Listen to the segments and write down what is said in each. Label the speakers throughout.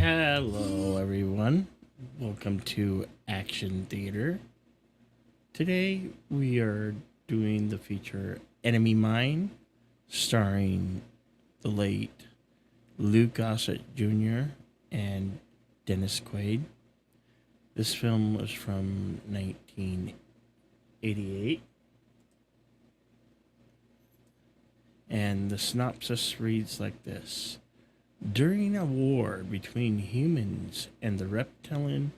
Speaker 1: Hello, everyone. Welcome to Action Theater. Today we are doing the feature Enemy Mine, starring the late Lou Gossett Jr. and Dennis Quaid. This film was from 1988, and the synopsis reads like this. During a war between humans and the reptilian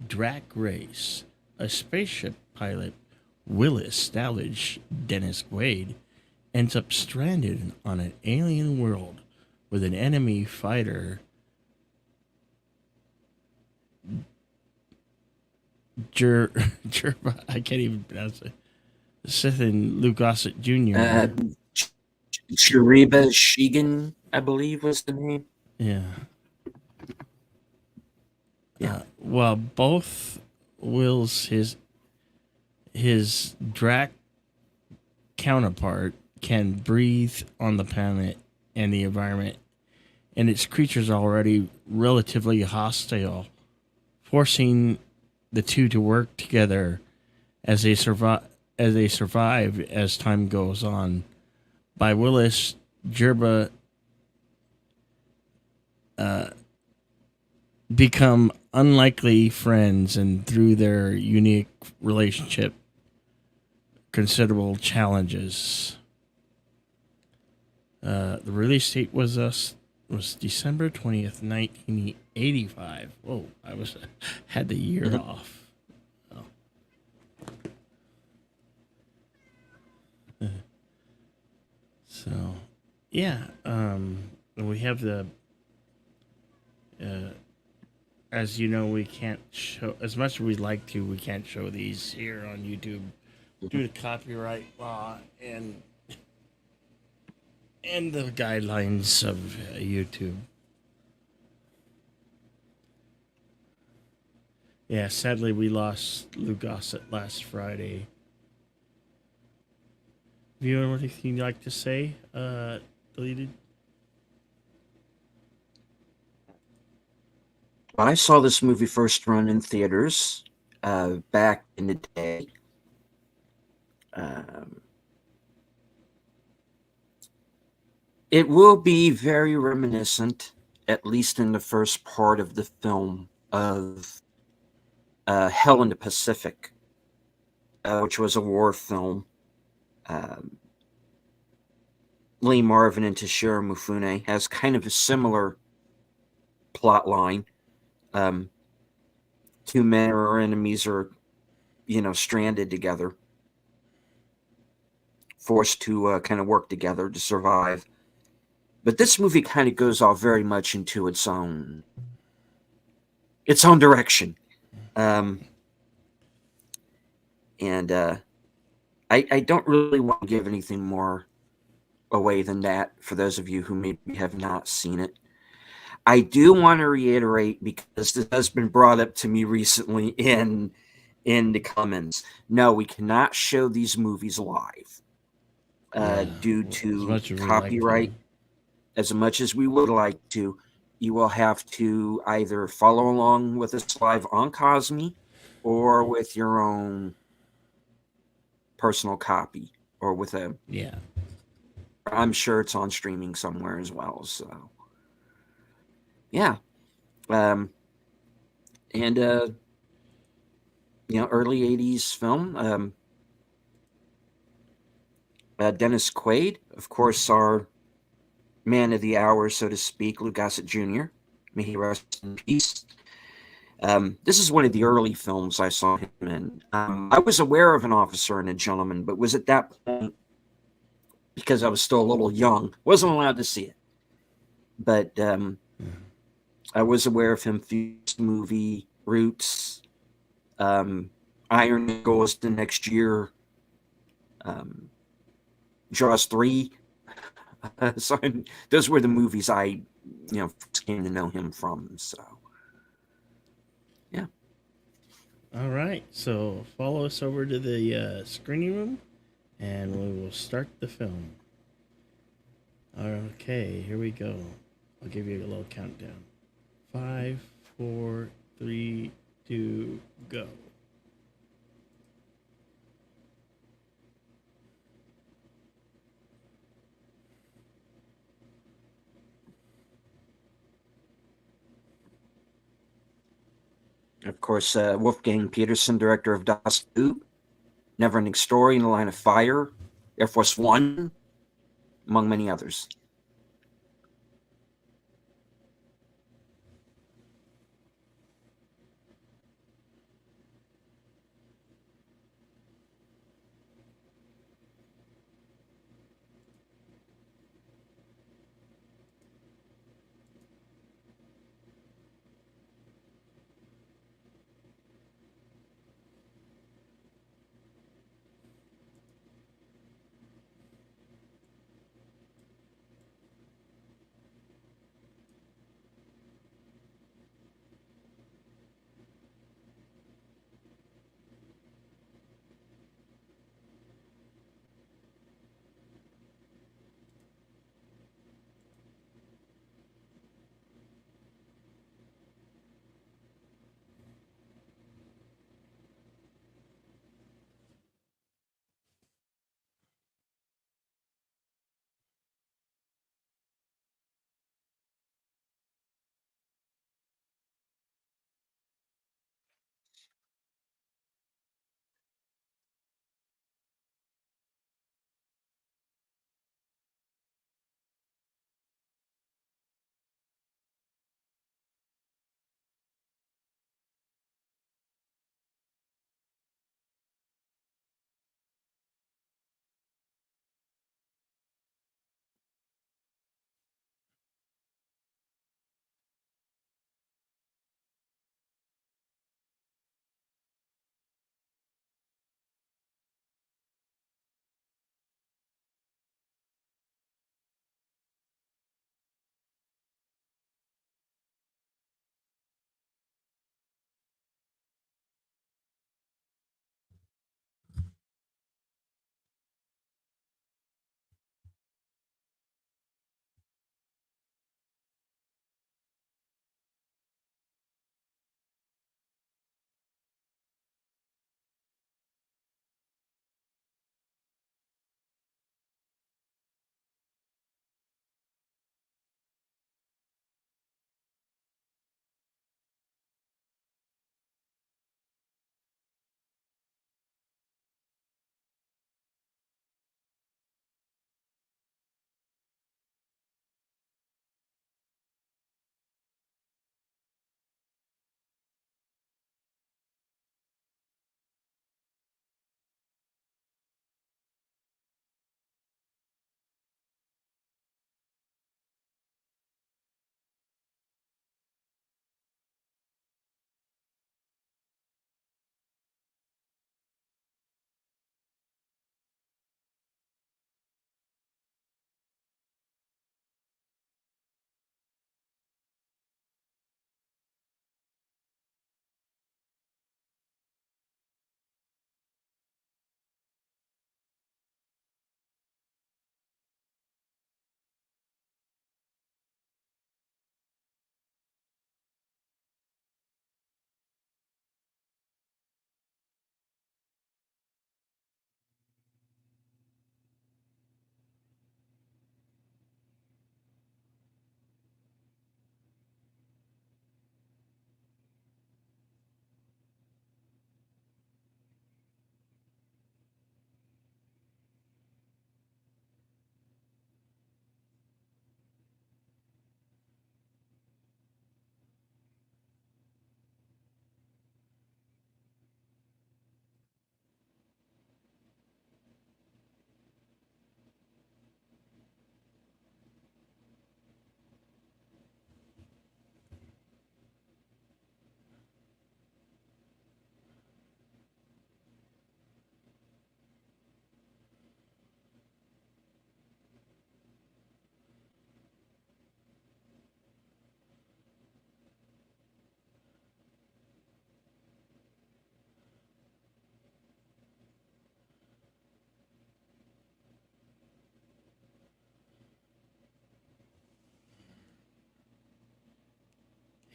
Speaker 1: Drac race, a spaceship pilot, Willis Stowage Dennis Quaid, ends up stranded on an alien world with an enemy fighter, I can't even pronounce it. Sith and Lou Gossett Jr.
Speaker 2: Chiriba Shigan, I believe was the name.
Speaker 1: Yeah.
Speaker 2: Yeah.
Speaker 1: Well, both Will's his Drac counterpart can breathe on the planet and the environment, and its creatures are already relatively hostile, forcing the two to work together as they survive as time goes on. By Willis Gerba become unlikely friends, and through their unique relationship, considerable challenges. The release date was December 20th, 1985. Whoa, I had the year off. Oh. So, yeah, we have the. As you know, we can't show as much as we'd like to. We can't show these here on YouTube due to copyright law and the guidelines of YouTube. Yeah, sadly, we lost Lou Gossett last Friday. Have you have anything you'd like to say, Deleted?
Speaker 2: I saw this movie first run in theaters back in the day. It will be very reminiscent, at least in the first part of the film, of Hell in the Pacific, which was a war film. Lee Marvin and Toshiro Mifune has kind of a similar plot line. Two men or enemies are, stranded together, forced to kind of work together to survive. But this movie kind of goes off very much into its own direction. And I don't really want to give anything more away than that for those of you who maybe have not seen it. I do want to reiterate, because this has been brought up to me recently in the comments. No, we cannot show these movies live due to copyright.
Speaker 1: Like
Speaker 2: as much as we would like to, you will have to either follow along with us live on Cosme or with your own personal copy, or with a.
Speaker 1: Yeah.
Speaker 2: I'm sure it's on streaming somewhere as well. So. Yeah. And early 80s film. Dennis Quaid, of course, our man of the hour, so to speak, Lou Gossett Jr. May he rest in peace. This is one of the early films I saw him in. I was aware of An Officer and a Gentleman, but was at that point, because I was still a little young, wasn't allowed to see it. But I was aware of him through this movie, Roots, Iron Goes the next year, Jaws 3. So those were the movies I, came to know him from. So, yeah.
Speaker 1: All right. So follow us over to the screening room, and we will start the film. Okay, here we go. I'll give you a little countdown. 5, 4, 3, 2, go.
Speaker 2: Of course, Wolfgang Peterson, director of Das Boot, Neverending Story, In the Line of Fire, Air Force One, among many others.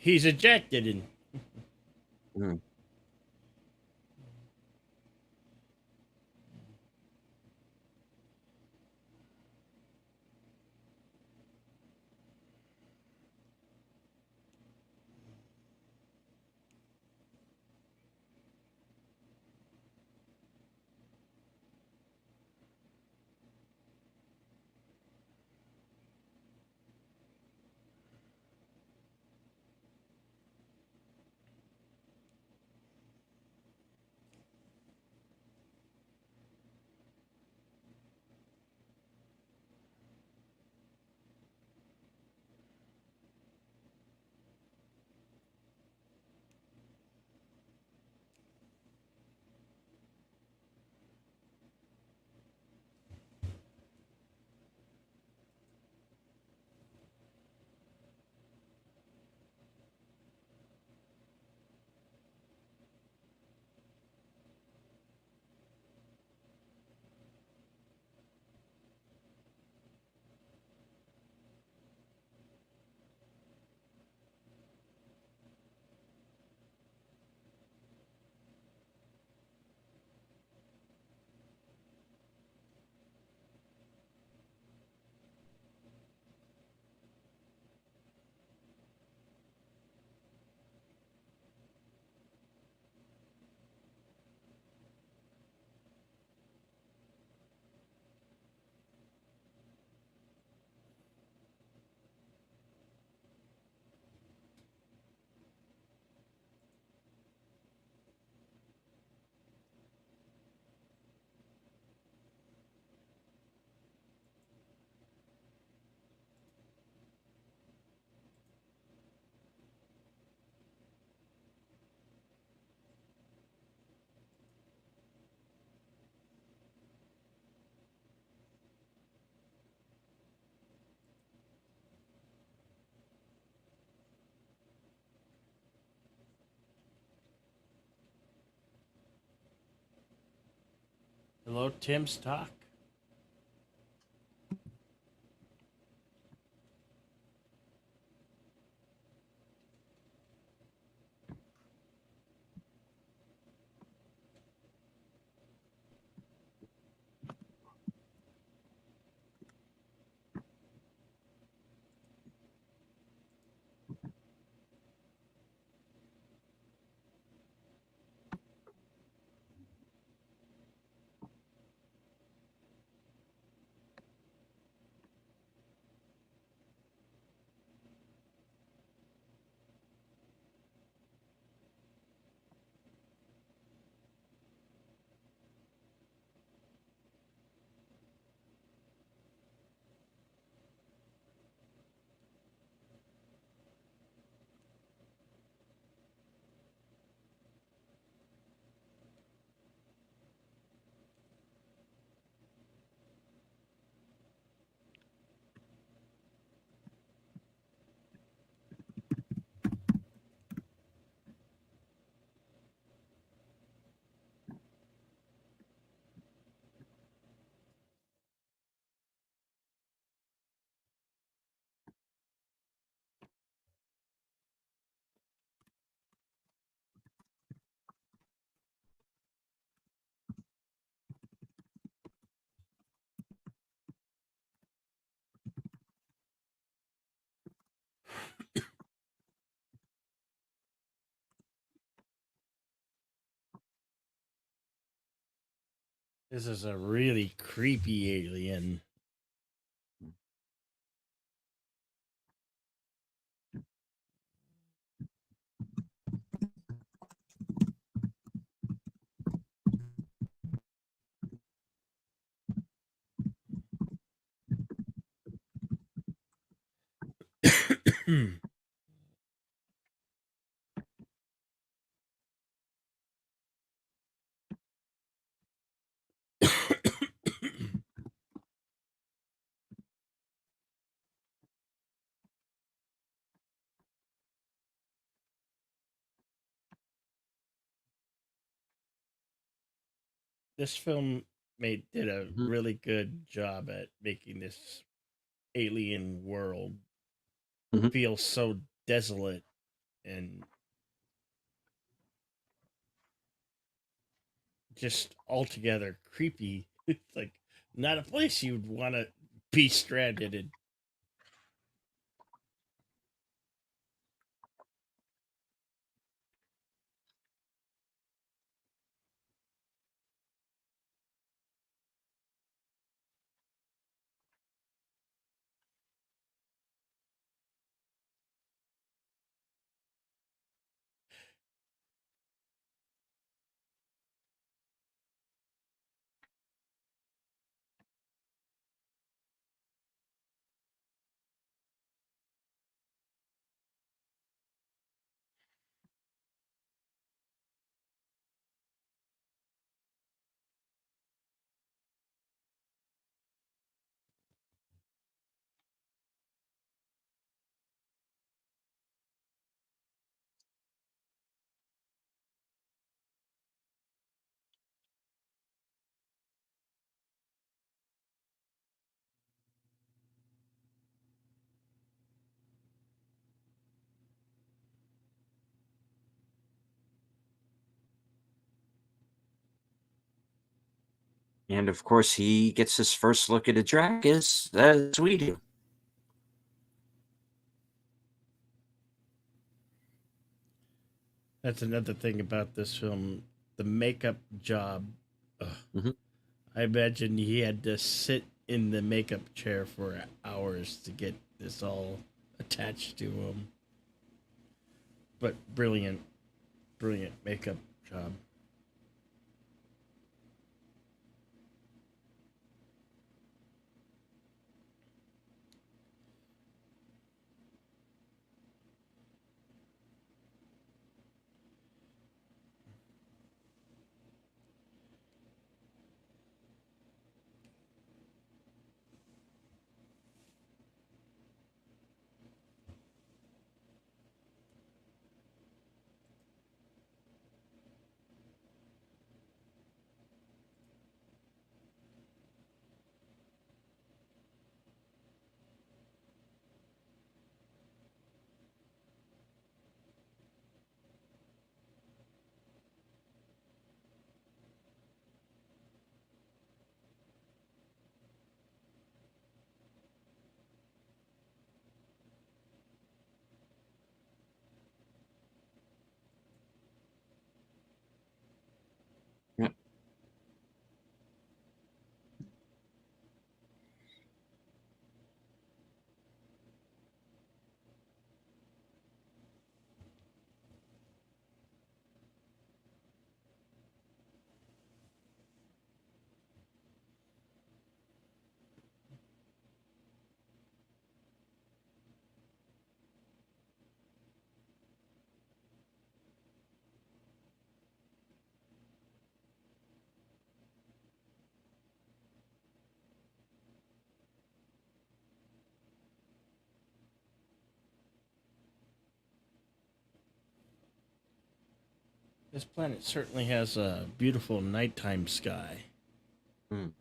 Speaker 1: he's ejected and
Speaker 2: Mm.
Speaker 1: hello, Tim's talk. This is a really creepy alien. This film did a
Speaker 2: Mhm.
Speaker 1: really good job at making this alien world
Speaker 2: Mhm.
Speaker 1: feel so desolate and just altogether creepy. It's like not a place you'd want to be stranded in.
Speaker 2: And of course, he gets his first look at a drac as we do.
Speaker 1: That's another thing about this film, the makeup job. Ugh.
Speaker 2: Mhm.
Speaker 1: I imagine he had to sit in the makeup chair for hours to get this all attached to him. But brilliant, brilliant makeup job.
Speaker 2: Yeah.
Speaker 1: This planet certainly has a beautiful nighttime sky.
Speaker 2: Mm.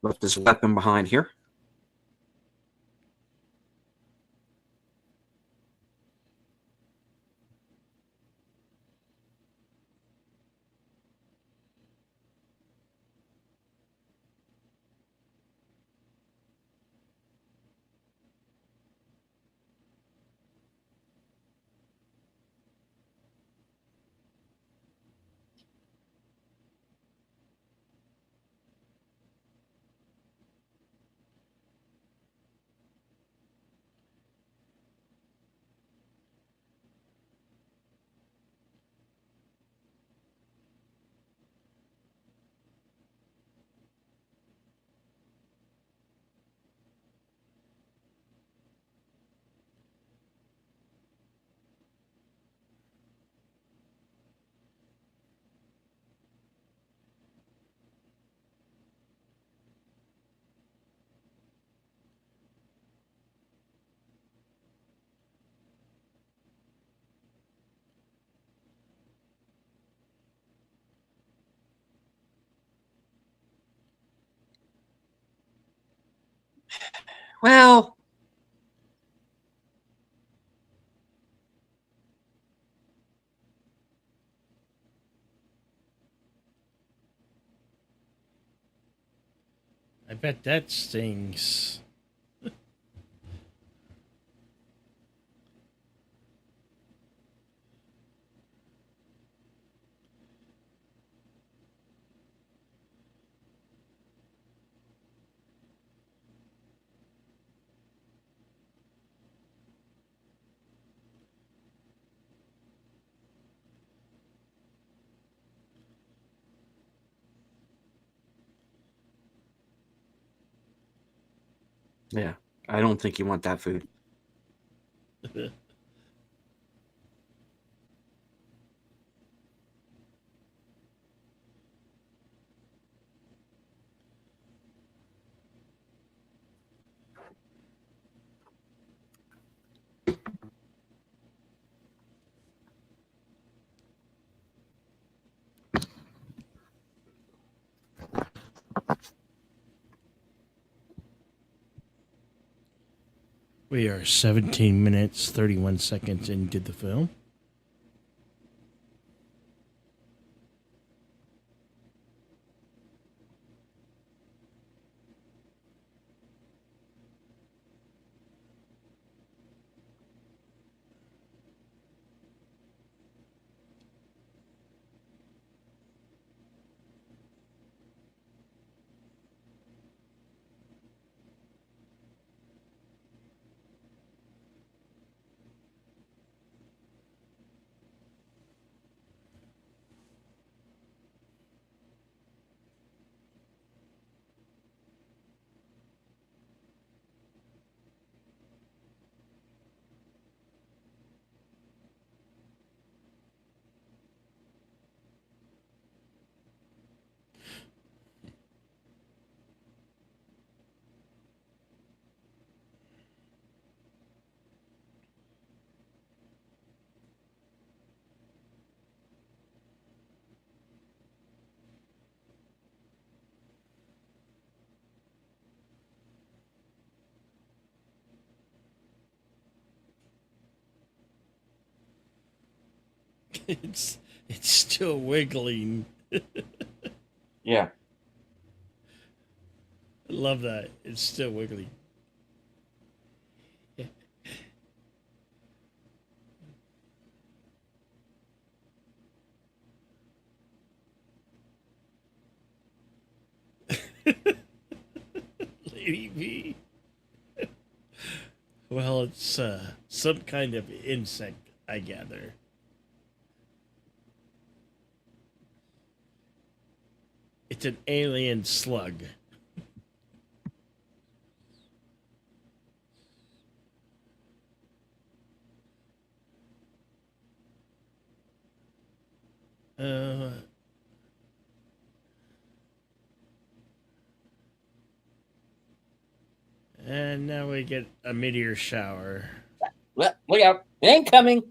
Speaker 2: Left his weapon behind here. Well,
Speaker 1: I bet that stings.
Speaker 2: yeah, I don't think you want that food.
Speaker 1: We are 17 minutes, 31 seconds into the film. It's it's still wiggling.
Speaker 2: Yeah.
Speaker 1: I love that. It's still wiggling. Lady V. Well, it's some kind of insect, I gather. It's an alien slug. Uh, and now we get a meteor shower.
Speaker 2: Look out. It ain't coming.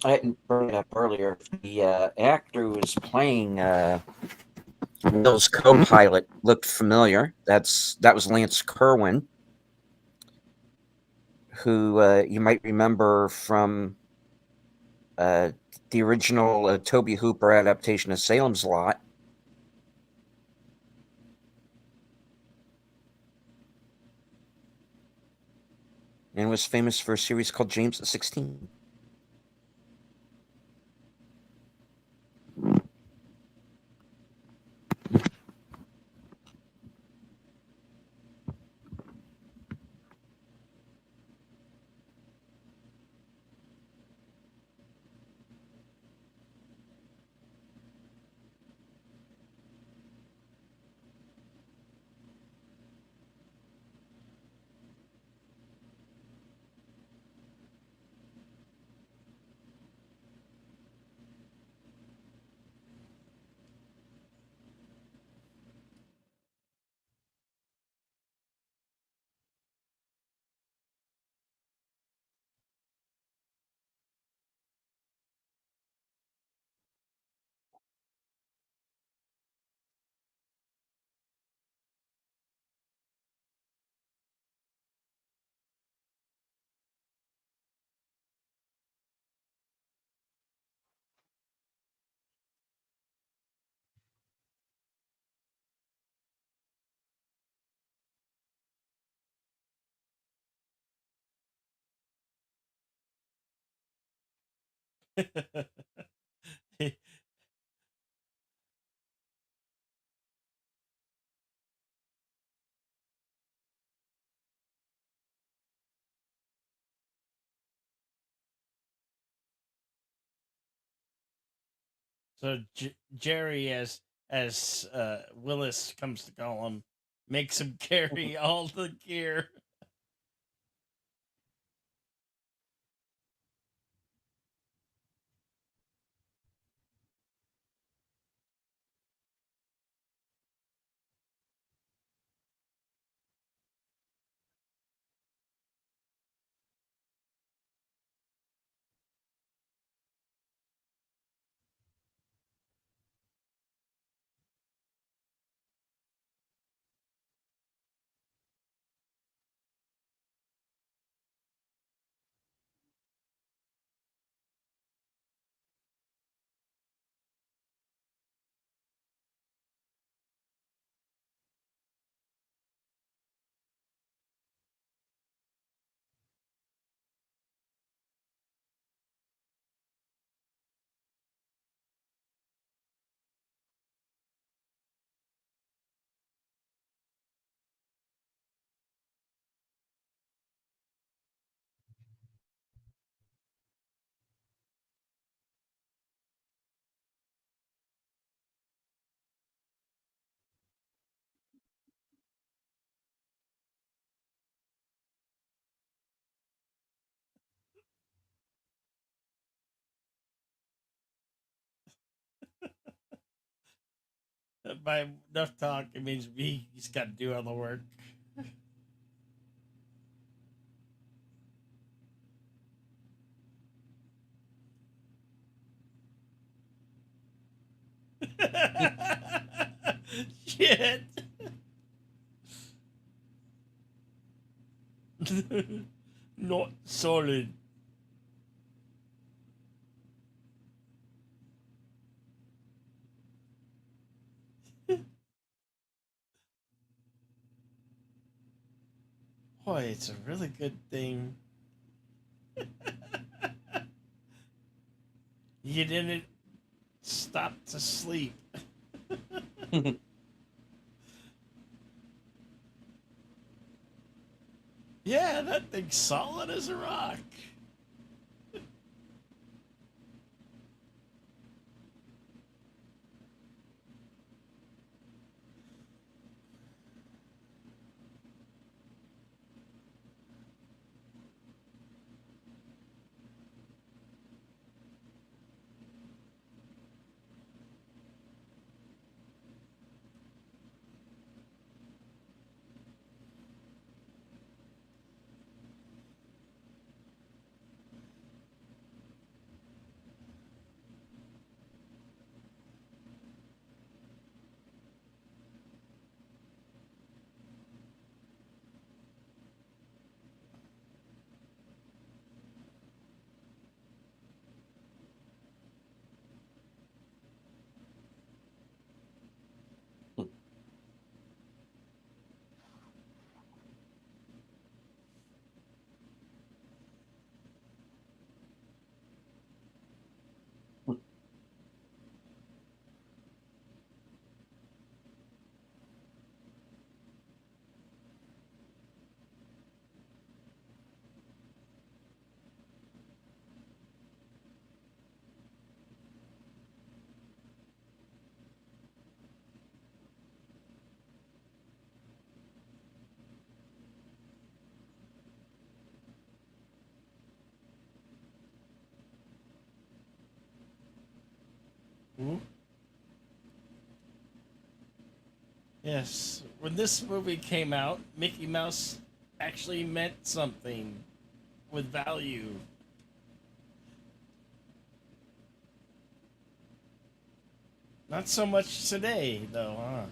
Speaker 2: I didn't bring it up earlier. The actor who was playing Will's co-pilot looked familiar. That was Lance Kerwin, who you might remember from uh, the original Toby Hooper adaptation of Salem's Lot. And was famous for a series called James the 16th.
Speaker 1: So Jerry, as Willis comes to call him, makes him carry all the gear. By enough talk, it means he's got to do all the work. Shit. Not solid. Boy, it's a really good thing you didn't stop to sleep. Yeah, that thing's solid as a rock. Ooh. Yes, when this movie came out, Mickey Mouse actually meant something with value. Not so much today, though, huh?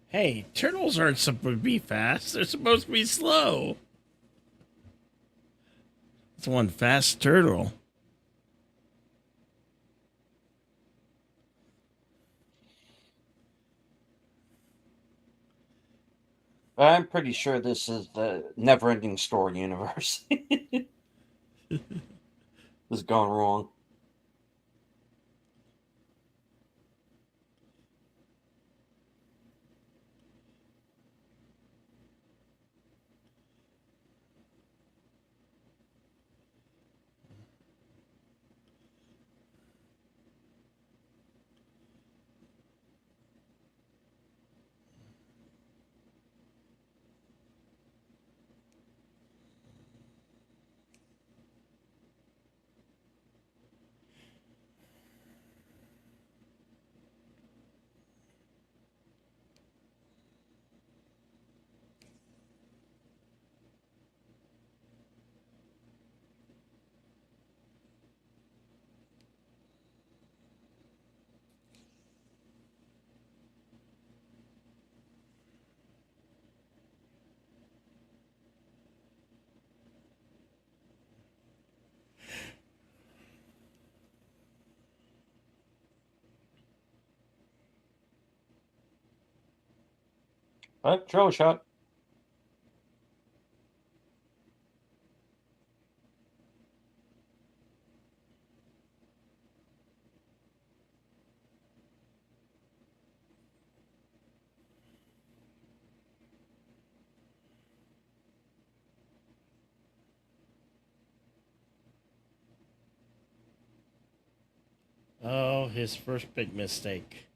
Speaker 1: Hey, turtles aren't supposed to be fast. They're supposed to be slow. It's one fast turtle.
Speaker 2: I'm pretty sure this is the never-ending story universe. This has gone wrong. Throw a shot.
Speaker 1: Oh, his first big mistake.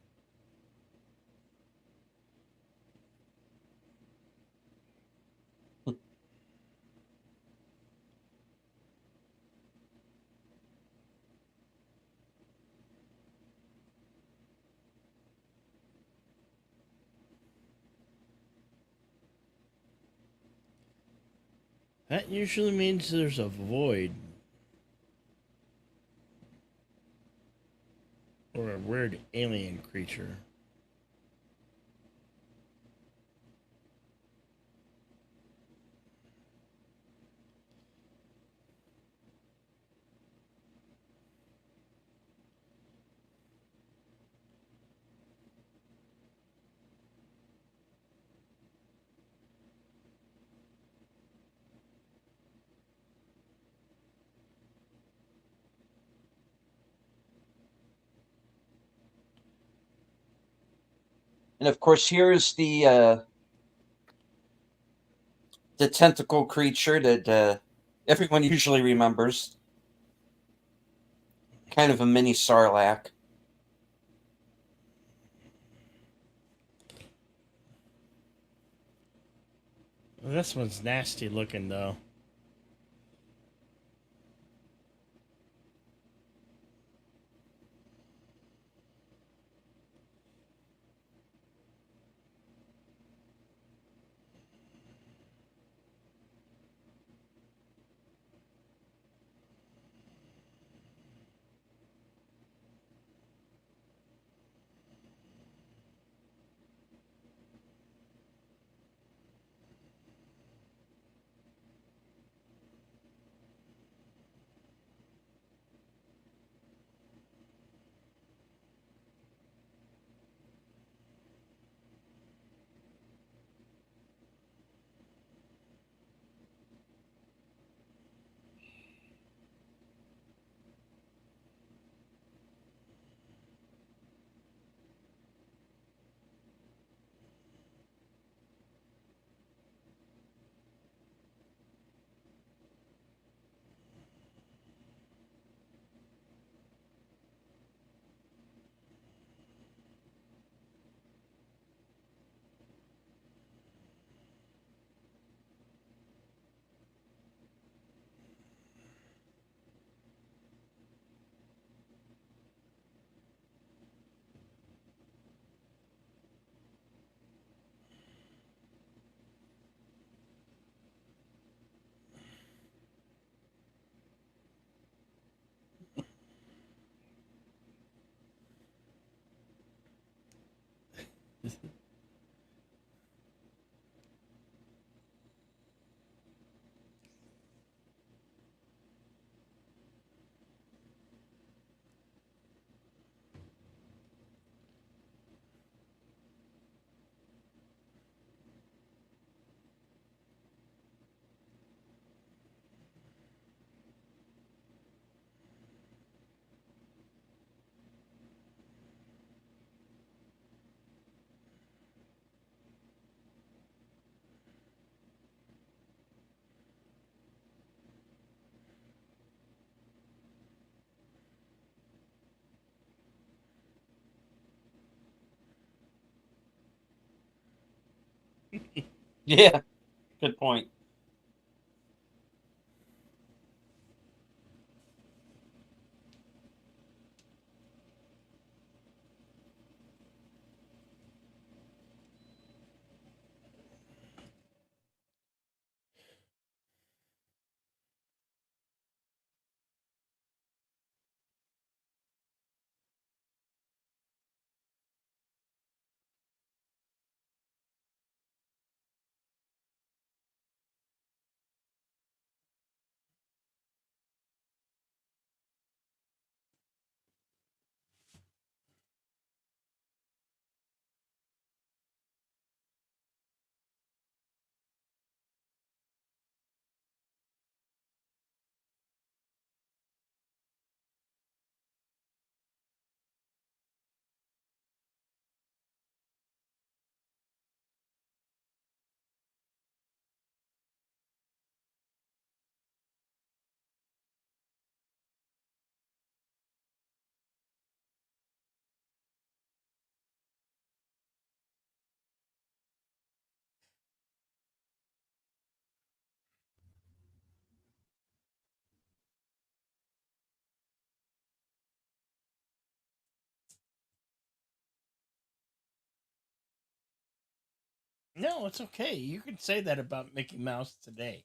Speaker 1: That usually means there's a void or a weird alien creature.
Speaker 2: And of course, here's the tentacle creature that everyone usually remembers. Kind of a mini Sarlacc.
Speaker 1: Well, this one's nasty looking, though.
Speaker 2: Yeah, good point.
Speaker 1: No, it's okay. You can say that about Mickey Mouse today.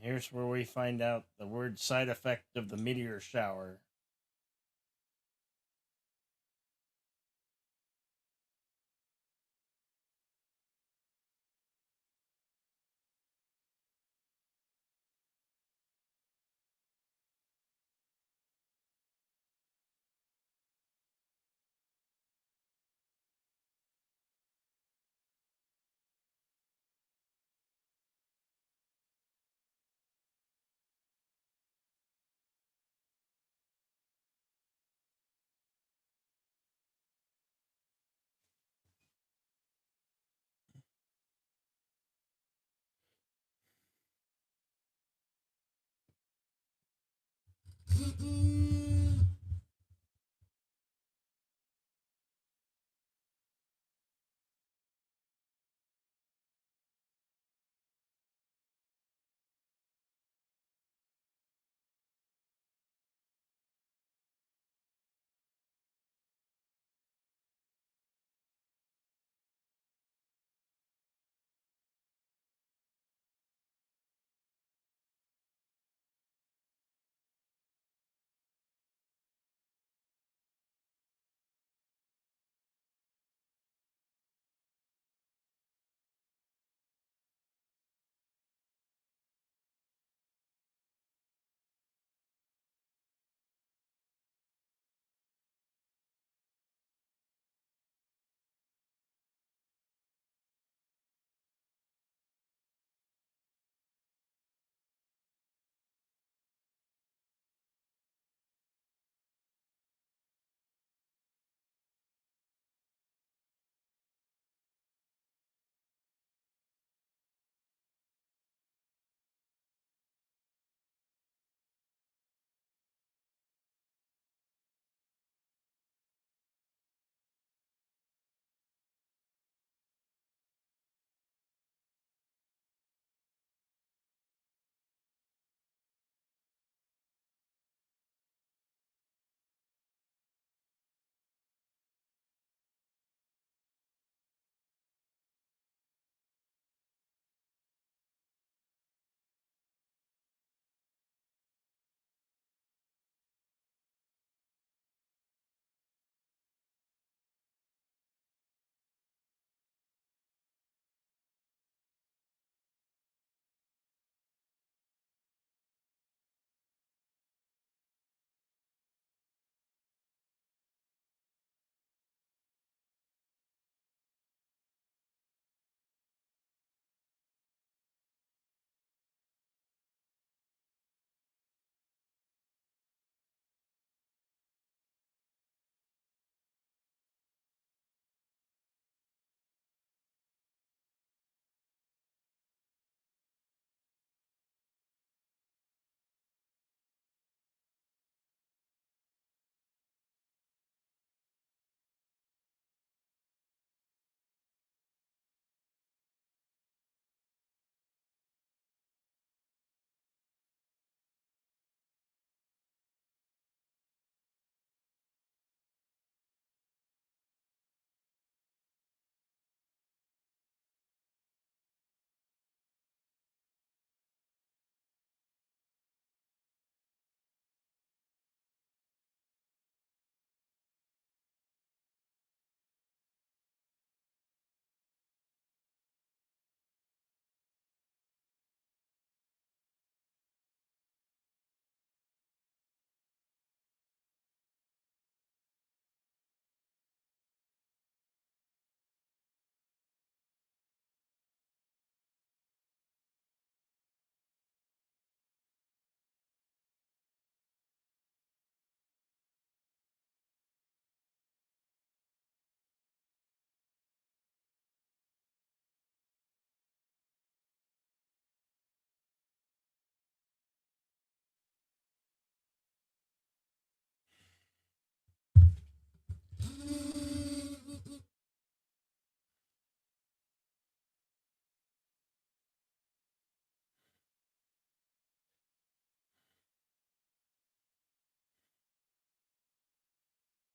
Speaker 1: here's where we find out the word side effect of the meteor shower.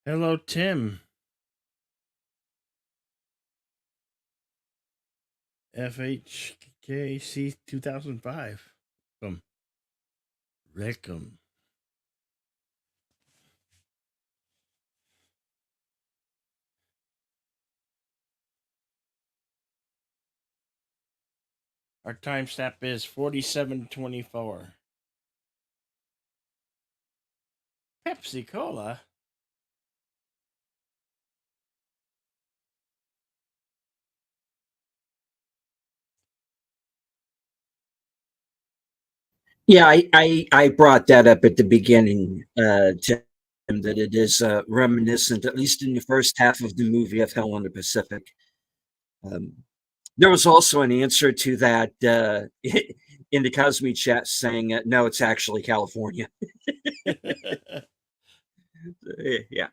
Speaker 1: Hello, Tim. FHKC 2005. Welcome. Welcome. Our timestamp is 47:24. Pepsi Cola.
Speaker 2: Yeah, I brought that up at the beginning, Tim, that it is reminiscent, at least in the first half of the movie, of Hell on the Pacific. Um, there was also an answer to that in the Cosme chat saying, no, it's actually California. Yeah.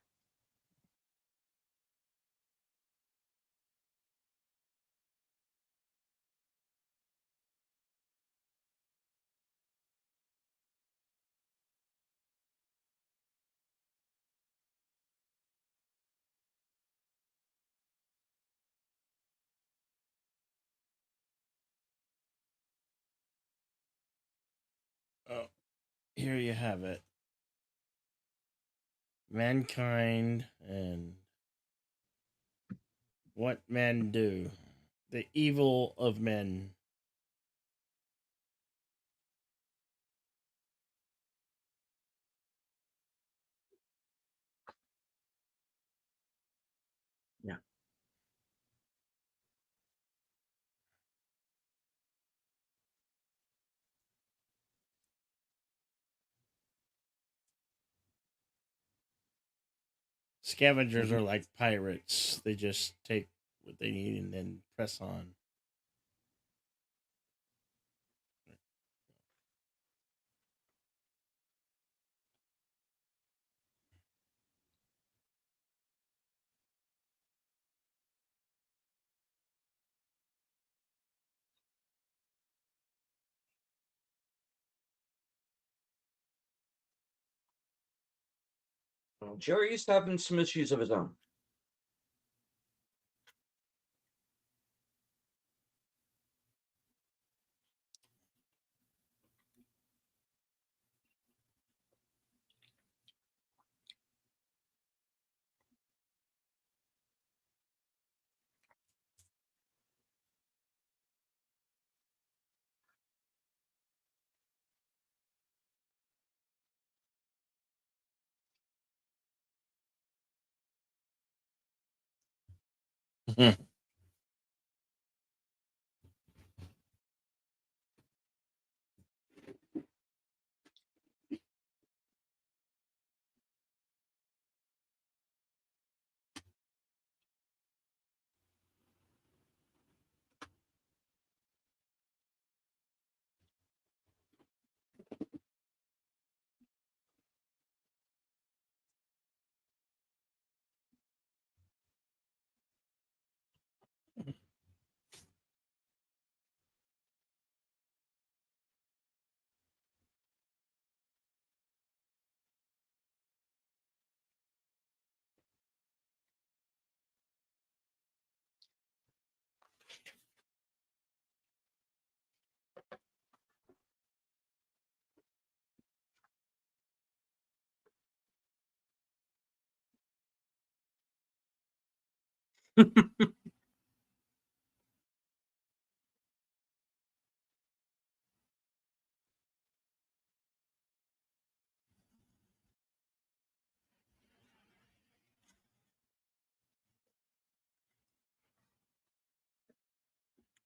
Speaker 1: Oh, here you have it. Mankind and what men do. The evil of men.
Speaker 2: Yeah.
Speaker 1: Scavengers
Speaker 2: Mhm.
Speaker 1: are like pirates. They just take what they need and then press on.
Speaker 2: Well, Jerry's having some issues of his own.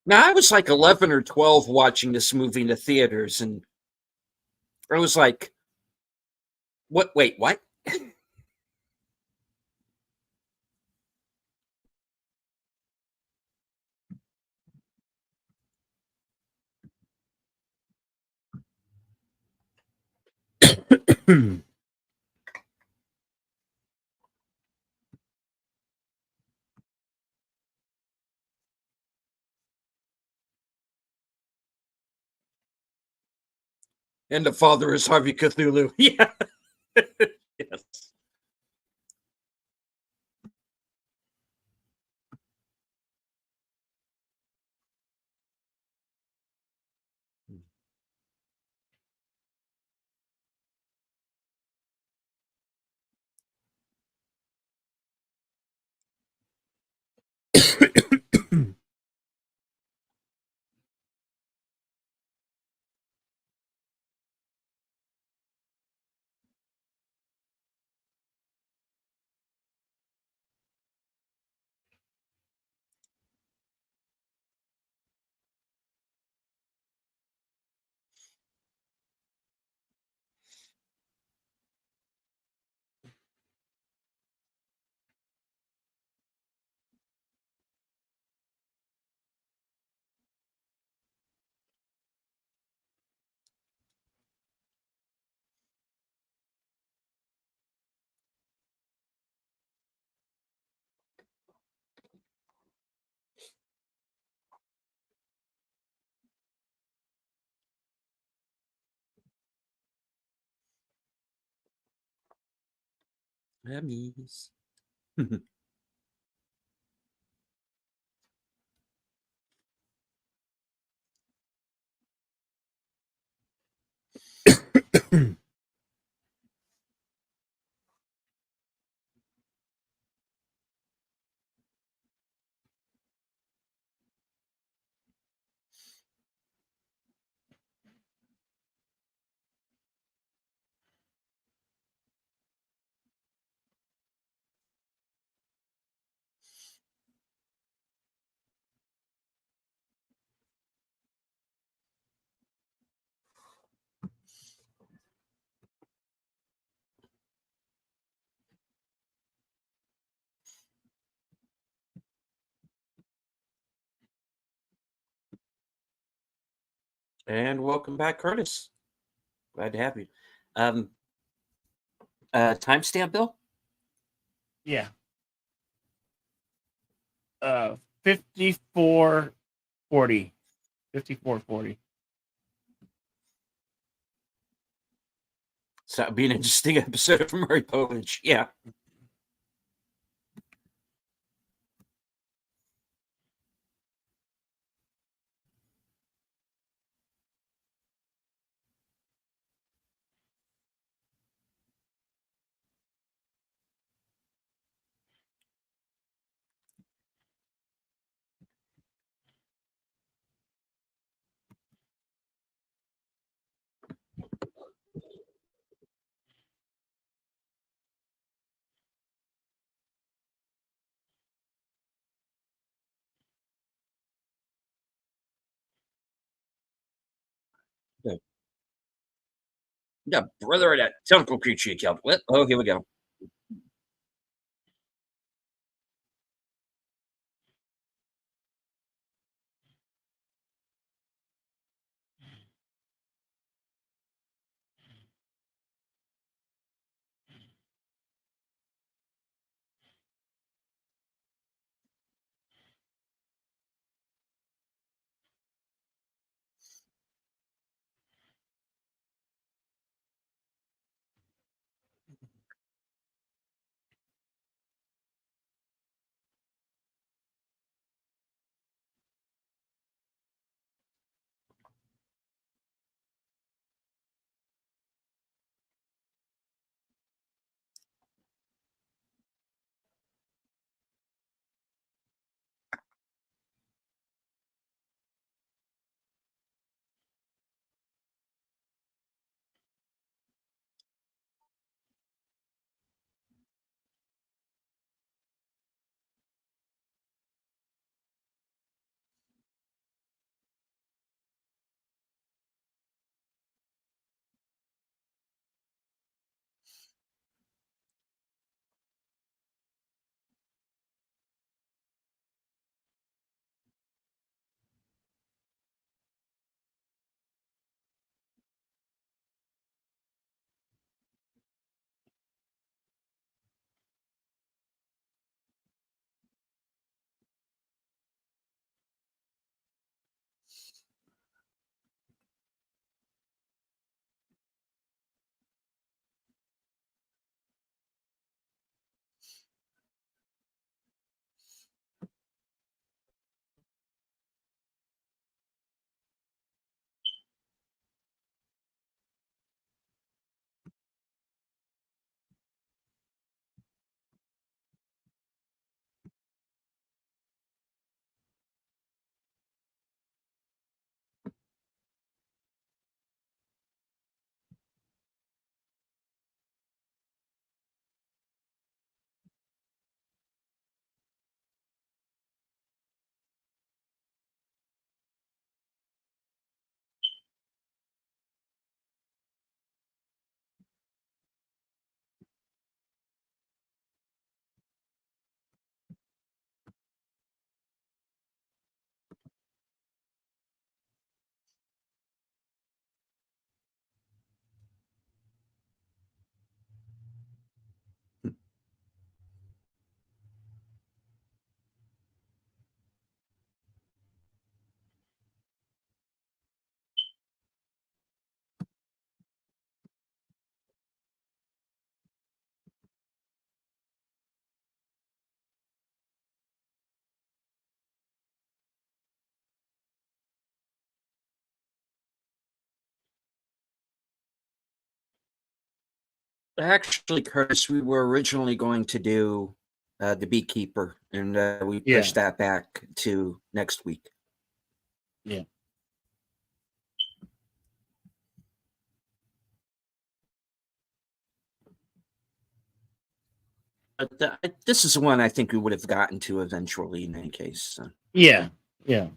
Speaker 2: Now, I was like 11 or 12 watching this movie in the theaters, and I was like, what? Wait, what? And the father is Harvey Cthulhu. Yeah. Yes. Zammis. And welcome back, Curtis. Glad to have you. Um, Timestamp, Bill?
Speaker 1: Yeah. 5440. 5440.
Speaker 2: So it'll be an interesting episode of Murray Povich. Yeah. Yeah, yeah, brother of that tentacle creature you killed. What? Oh, here we go. Actually, Curtis, we were originally going to do the beekeeper, and we pushed that back to next week.
Speaker 1: Yeah.
Speaker 2: But this is one I think we would have gotten to eventually in any case. So.
Speaker 1: Yeah. Yeah.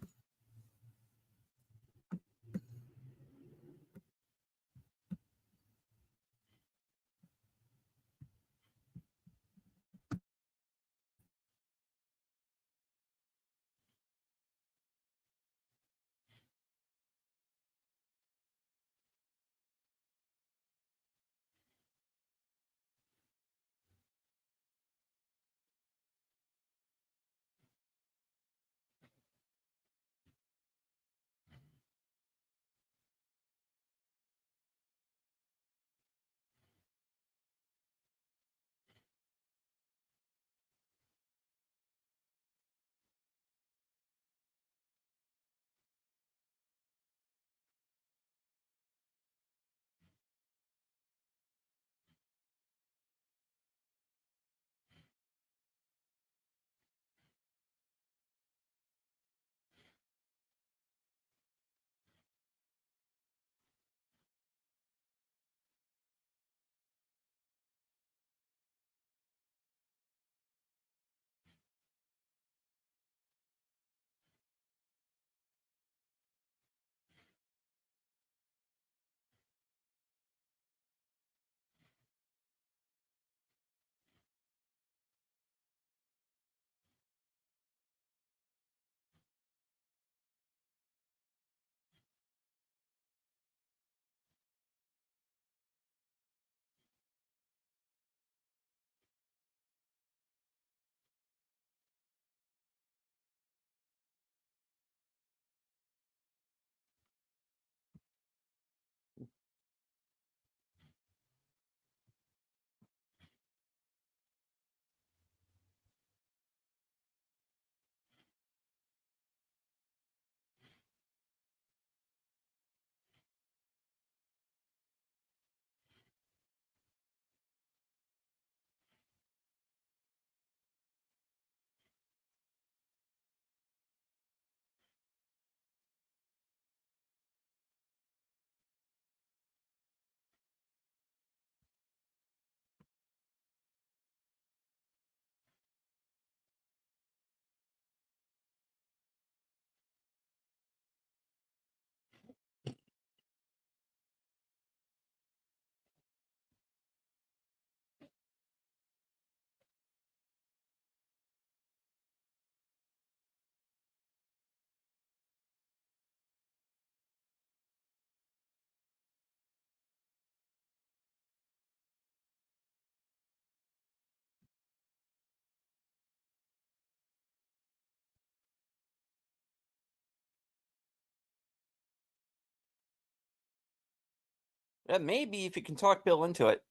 Speaker 2: Yeah, maybe if you can talk Bill into it.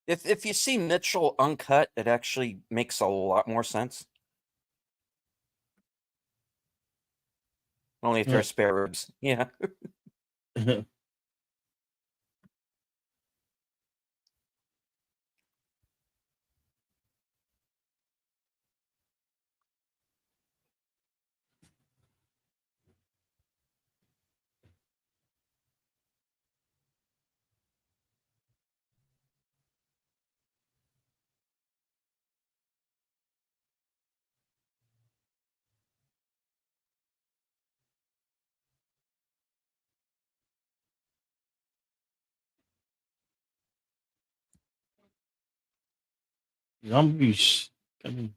Speaker 2: If you see Mitchell uncut, it actually makes a lot more sense. Only if there are spare ribs. Yeah.
Speaker 1: Zombies coming.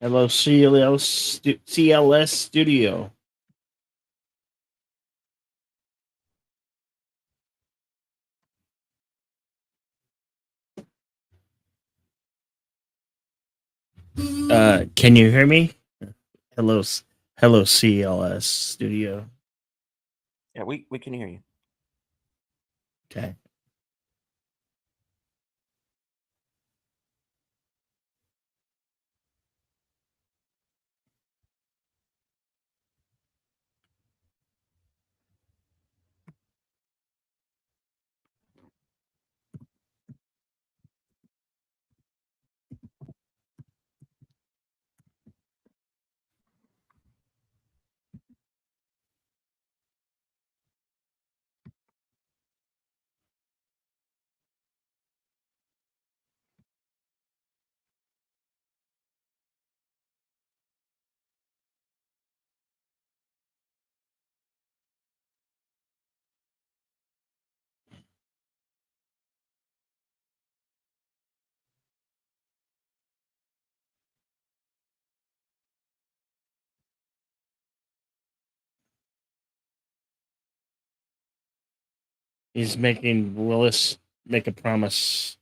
Speaker 1: Hello, CLS Studio. Can you hear me? Hello, hello, CLS Studio.
Speaker 2: Yeah, we can hear you.
Speaker 1: Okay. He's making Willis make a promise.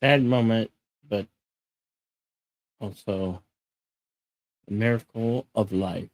Speaker 1: Sad moment, but also a miracle of life.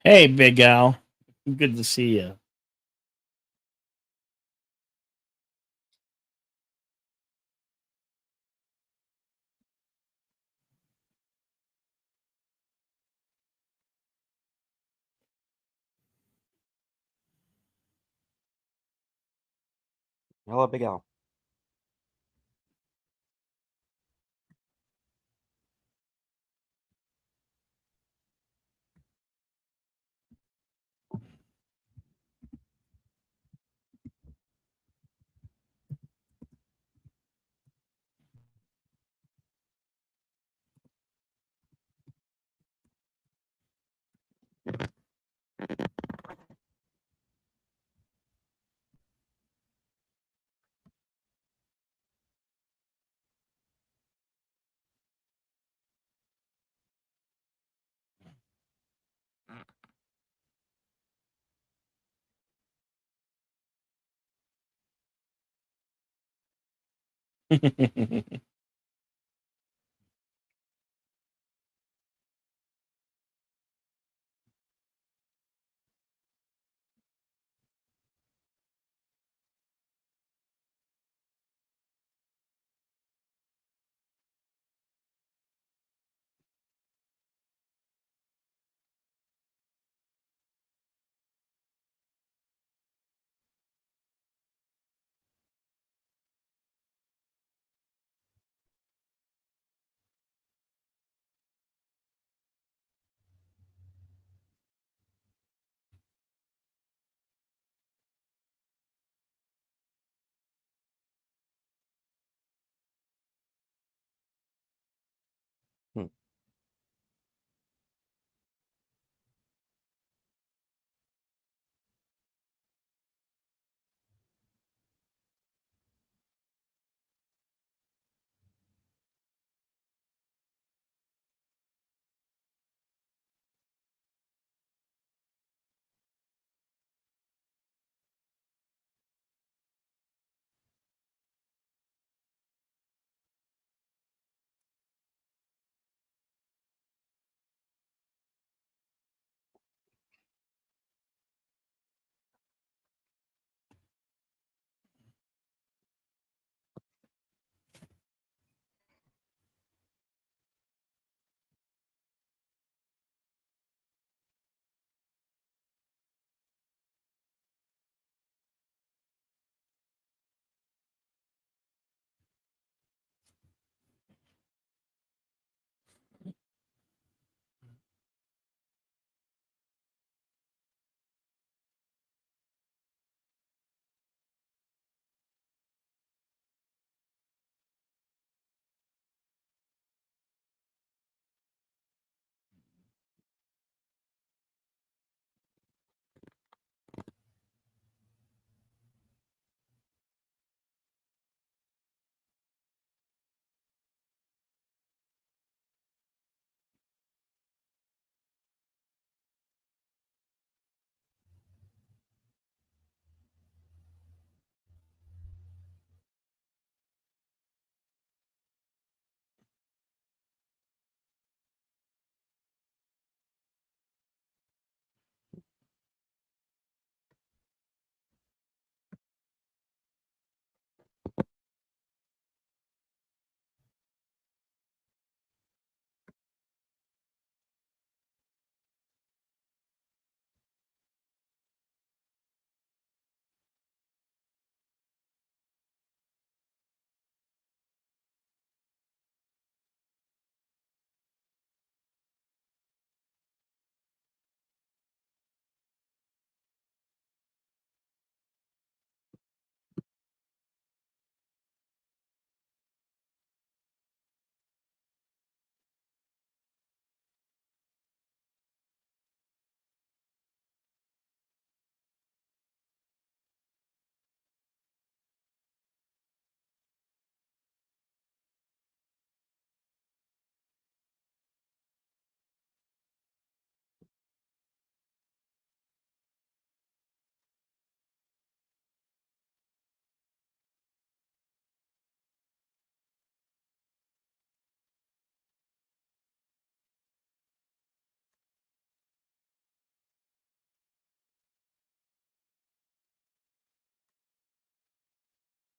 Speaker 1: Hey, Big Al. Good to see you.
Speaker 2: Hello, Big Al.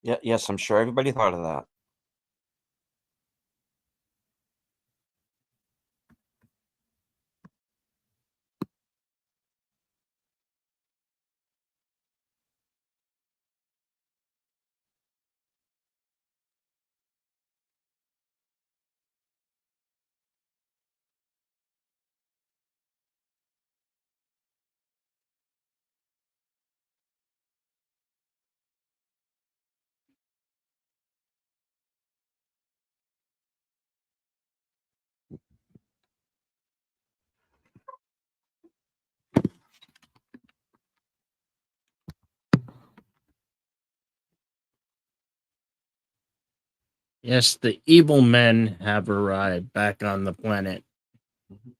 Speaker 2: Yeah, yes, I'm sure everybody thought of that.
Speaker 1: Yes, the evil men have arrived back on the planet.
Speaker 2: Mhm.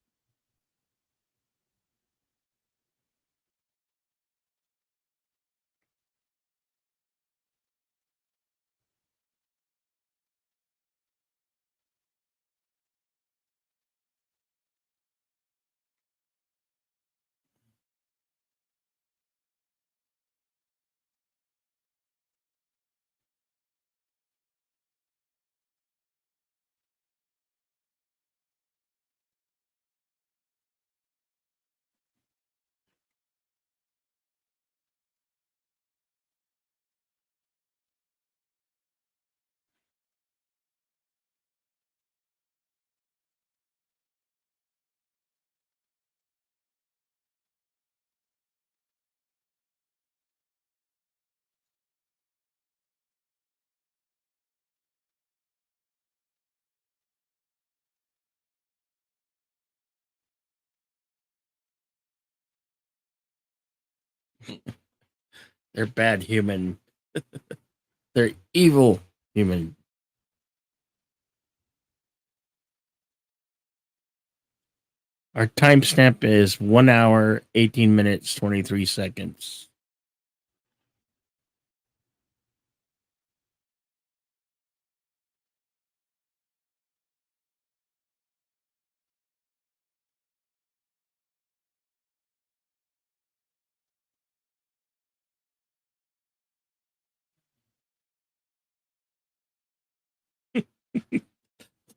Speaker 1: They're bad human. They're evil human. Our timestamp is 1 hour, 18 minutes, 23 seconds.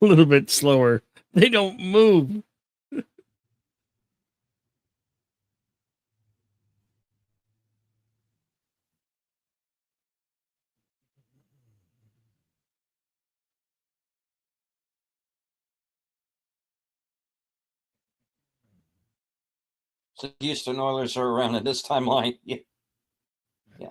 Speaker 1: A little bit slower. They don't move.
Speaker 2: So Houston Oilers are around at this timeline. Yeah. Yeah.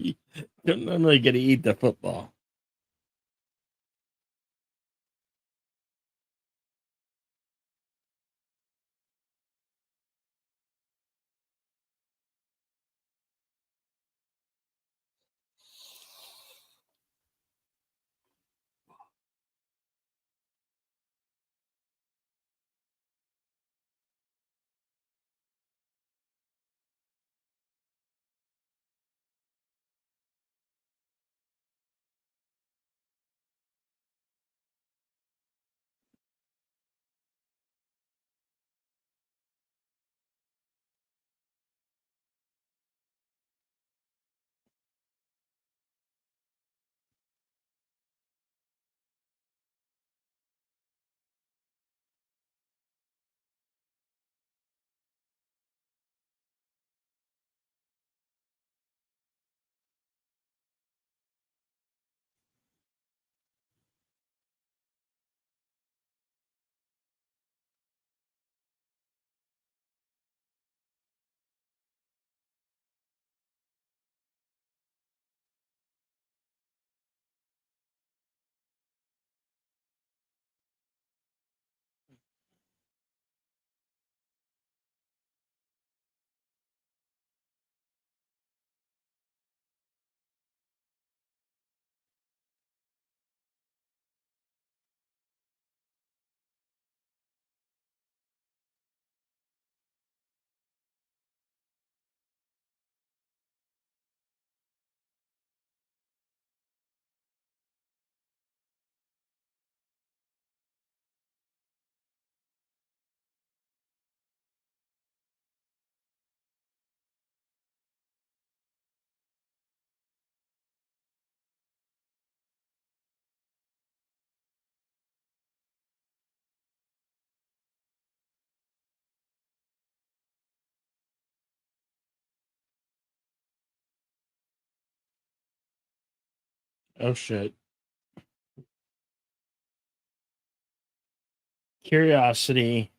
Speaker 1: You don't normally get to eat the football. Oh shit. Curiosity.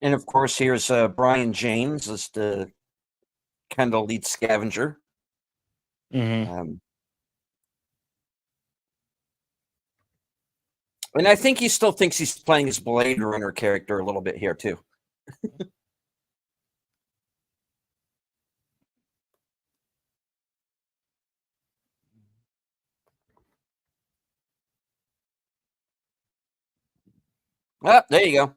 Speaker 2: And of course, here's Brian James as the kind of lead scavenger.
Speaker 1: Mm-hmm.
Speaker 2: And I think he still thinks he's playing his Blade Runner character a little bit here, too. Ah, there you go.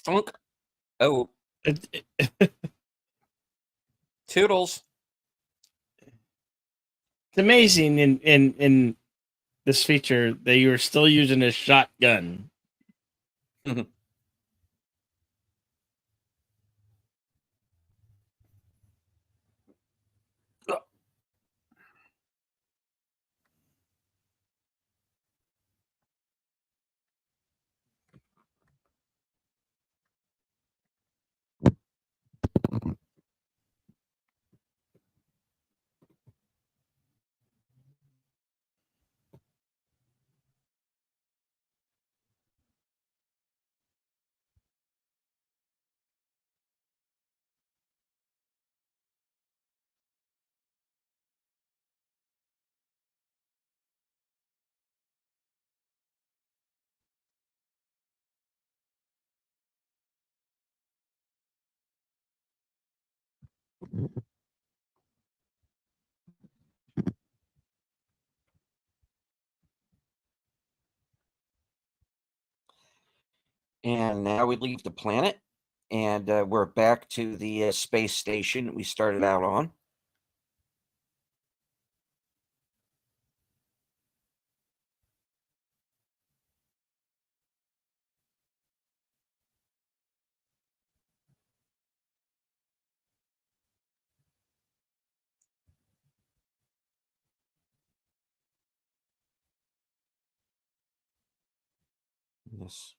Speaker 2: Thunk. Oh,
Speaker 1: It's
Speaker 2: toodles.
Speaker 1: amazing in this feature that you are still using a shotgun.
Speaker 2: And now we leave the planet, and we're back to the space station we started out on. Yes.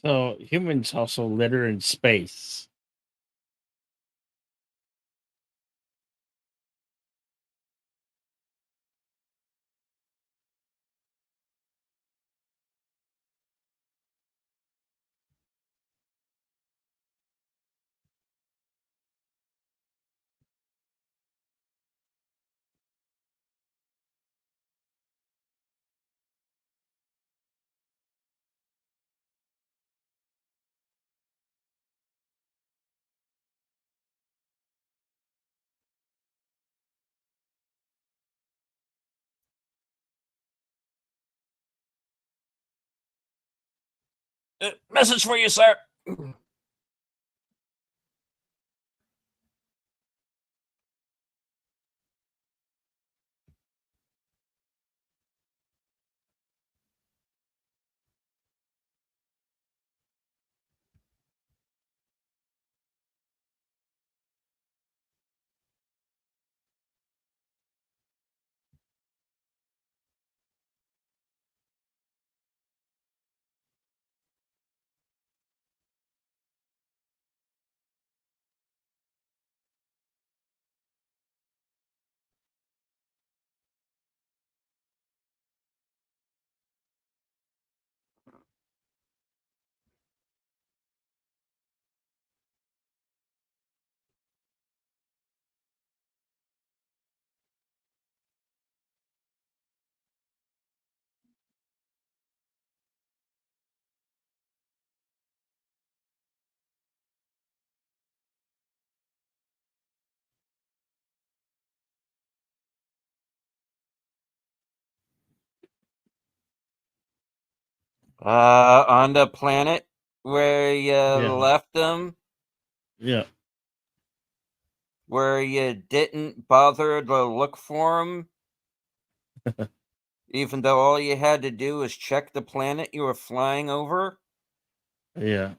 Speaker 1: So humans also litter in space.
Speaker 2: Message for you, sir. On the planet where you left them,
Speaker 1: Yeah.
Speaker 2: where you didn't bother to look for them, even though all you had to do was check the planet you were flying over.
Speaker 1: Yeah.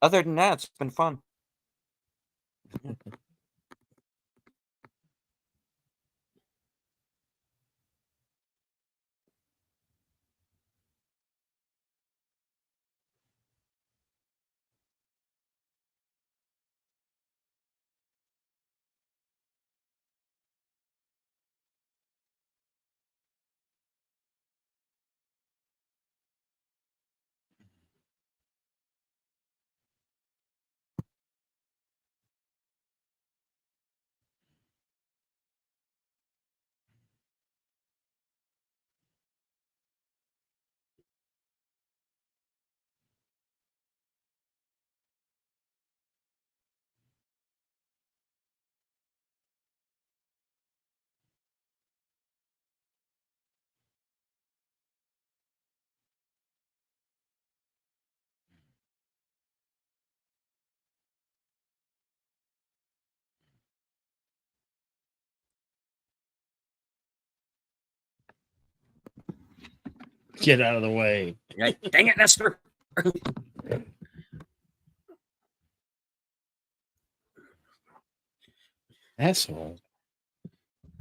Speaker 2: Other than that, it's been fun.
Speaker 1: Get out of the way.
Speaker 2: Dang it, Nestor.
Speaker 1: Asshole.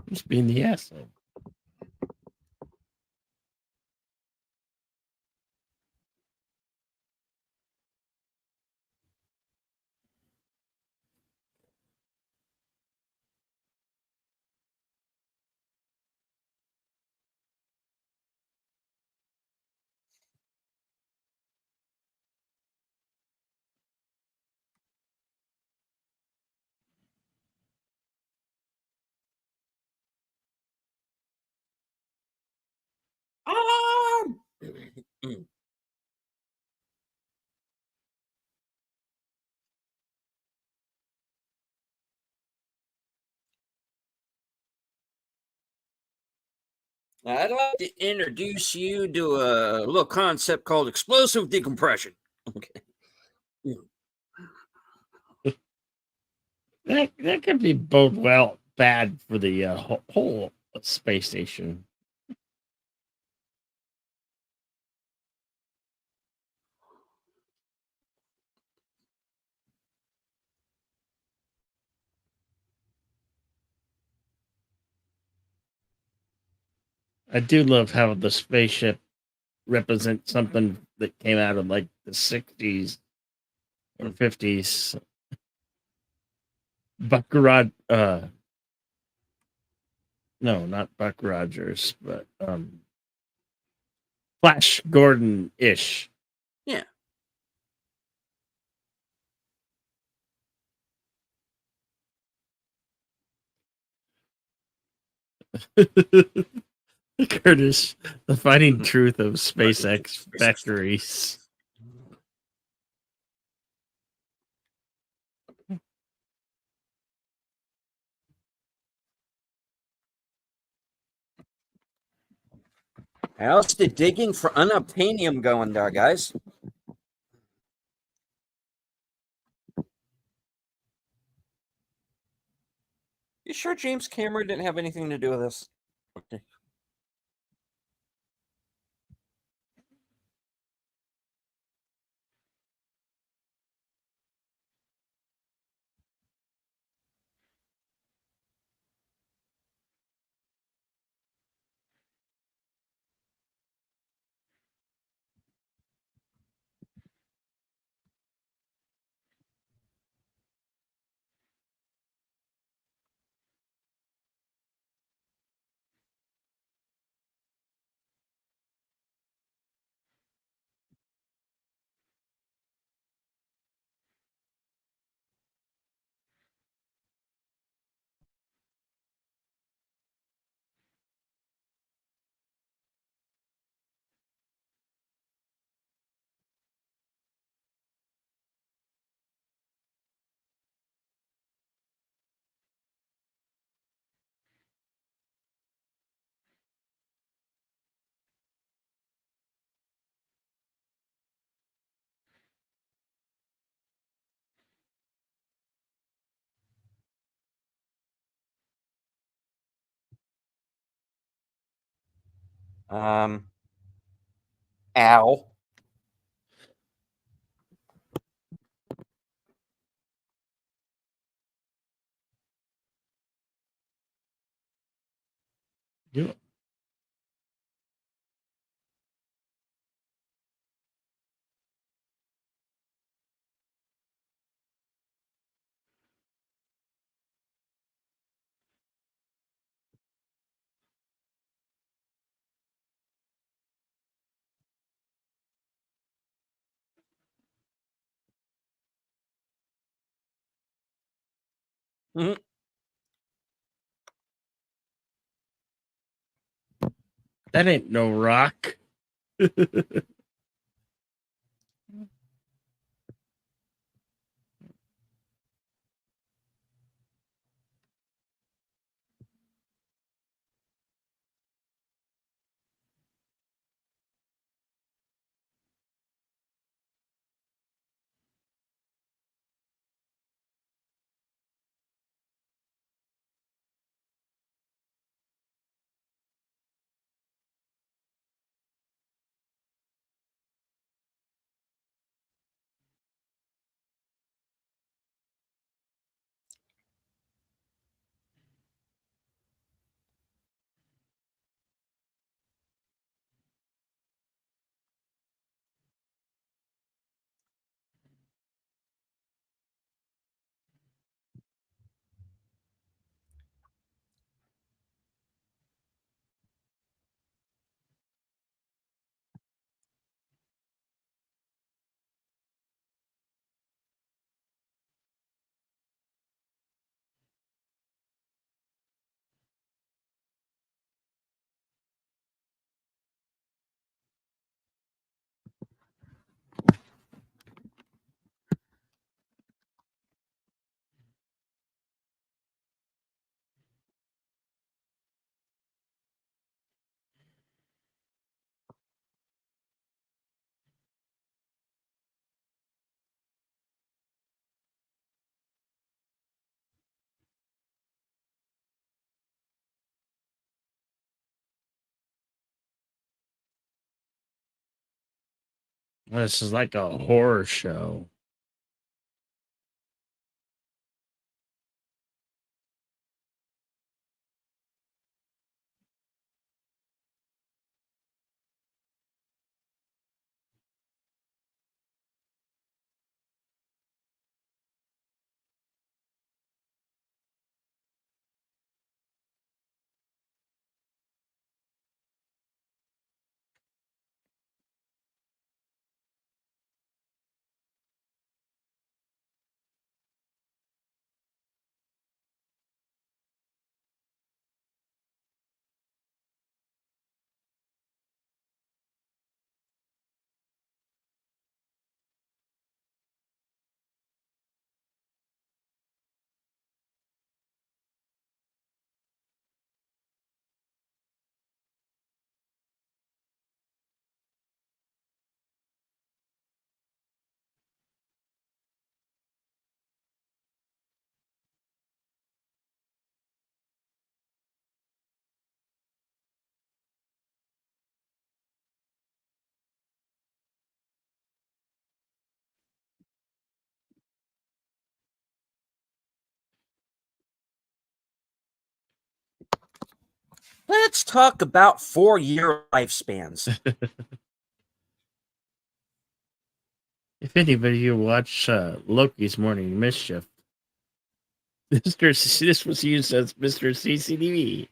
Speaker 1: Who's being the asshole?
Speaker 2: I'd like to introduce you to a little concept called explosive decompression. Okay.
Speaker 1: That could be bode well bad for the whole space station. I do love how the spaceship represents something that came out of like the 60s or 50s. Buck Rod, no, not Buck Rogers, but Flash Gordon ish.
Speaker 2: Yeah.
Speaker 1: Curtis, the fighting truth of SpaceX factories.
Speaker 2: How's the digging for unobtainium going there, guys? You sure James Cameron didn't have anything to do with this? Okay. Um, Al.
Speaker 1: Yep.
Speaker 2: Mhm.
Speaker 1: That ain't no rock. This is like a horror show.
Speaker 2: Let's talk about 4-year lifespans.
Speaker 1: If anybody here watched Loki's Morning Mischief, this was used as Mr. CCTV.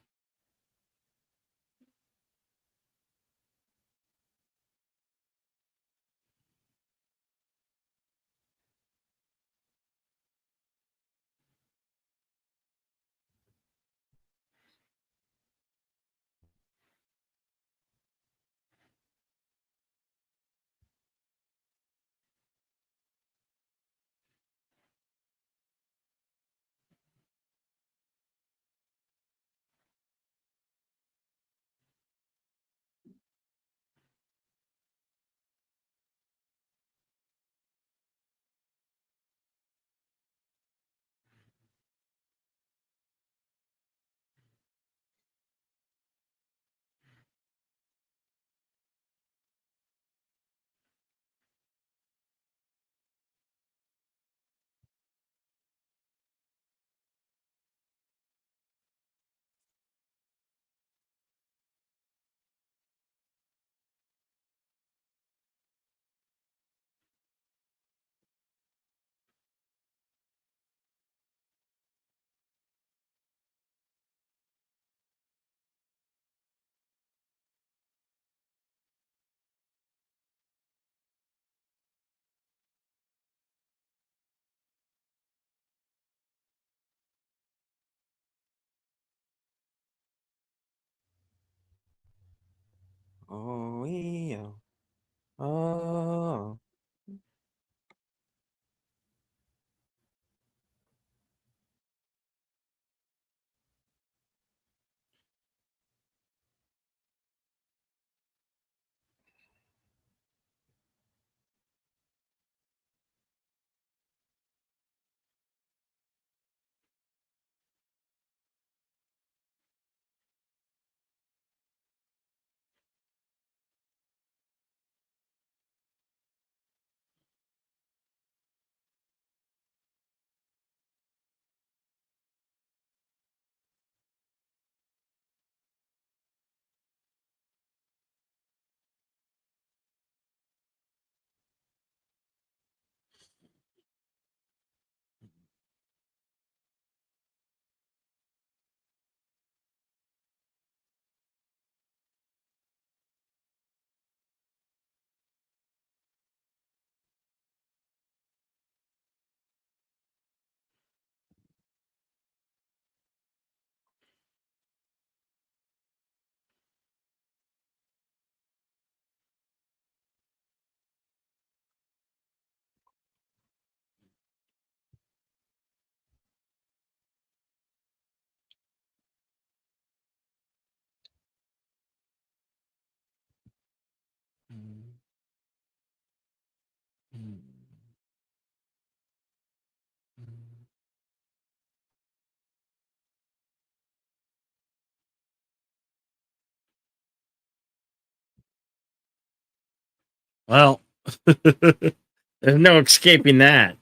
Speaker 2: Oh, yeah. Oh.
Speaker 1: Well, there's no escaping that.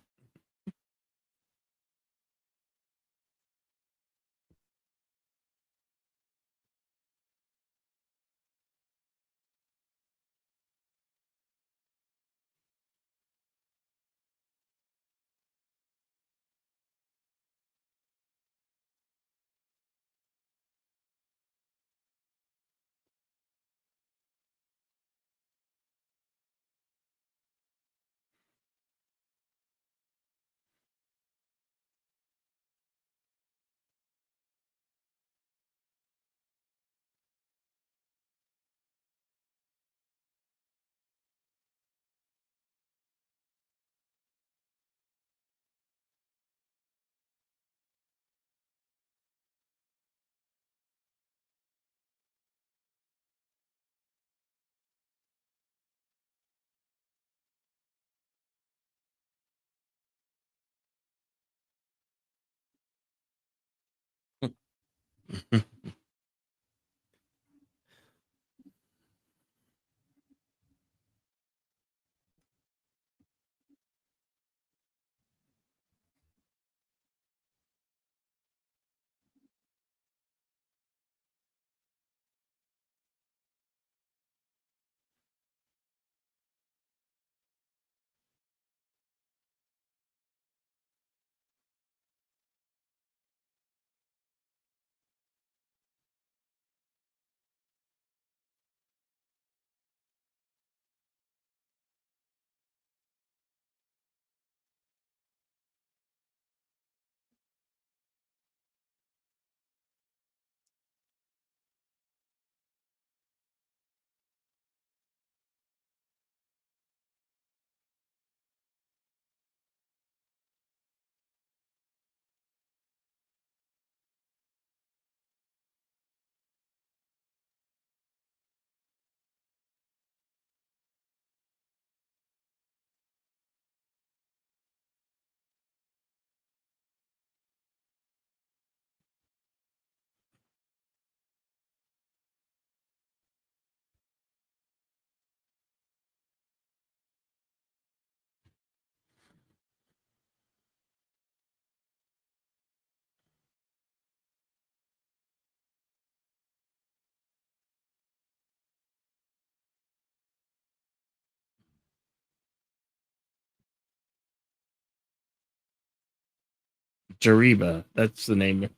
Speaker 1: Jariba. That's the name.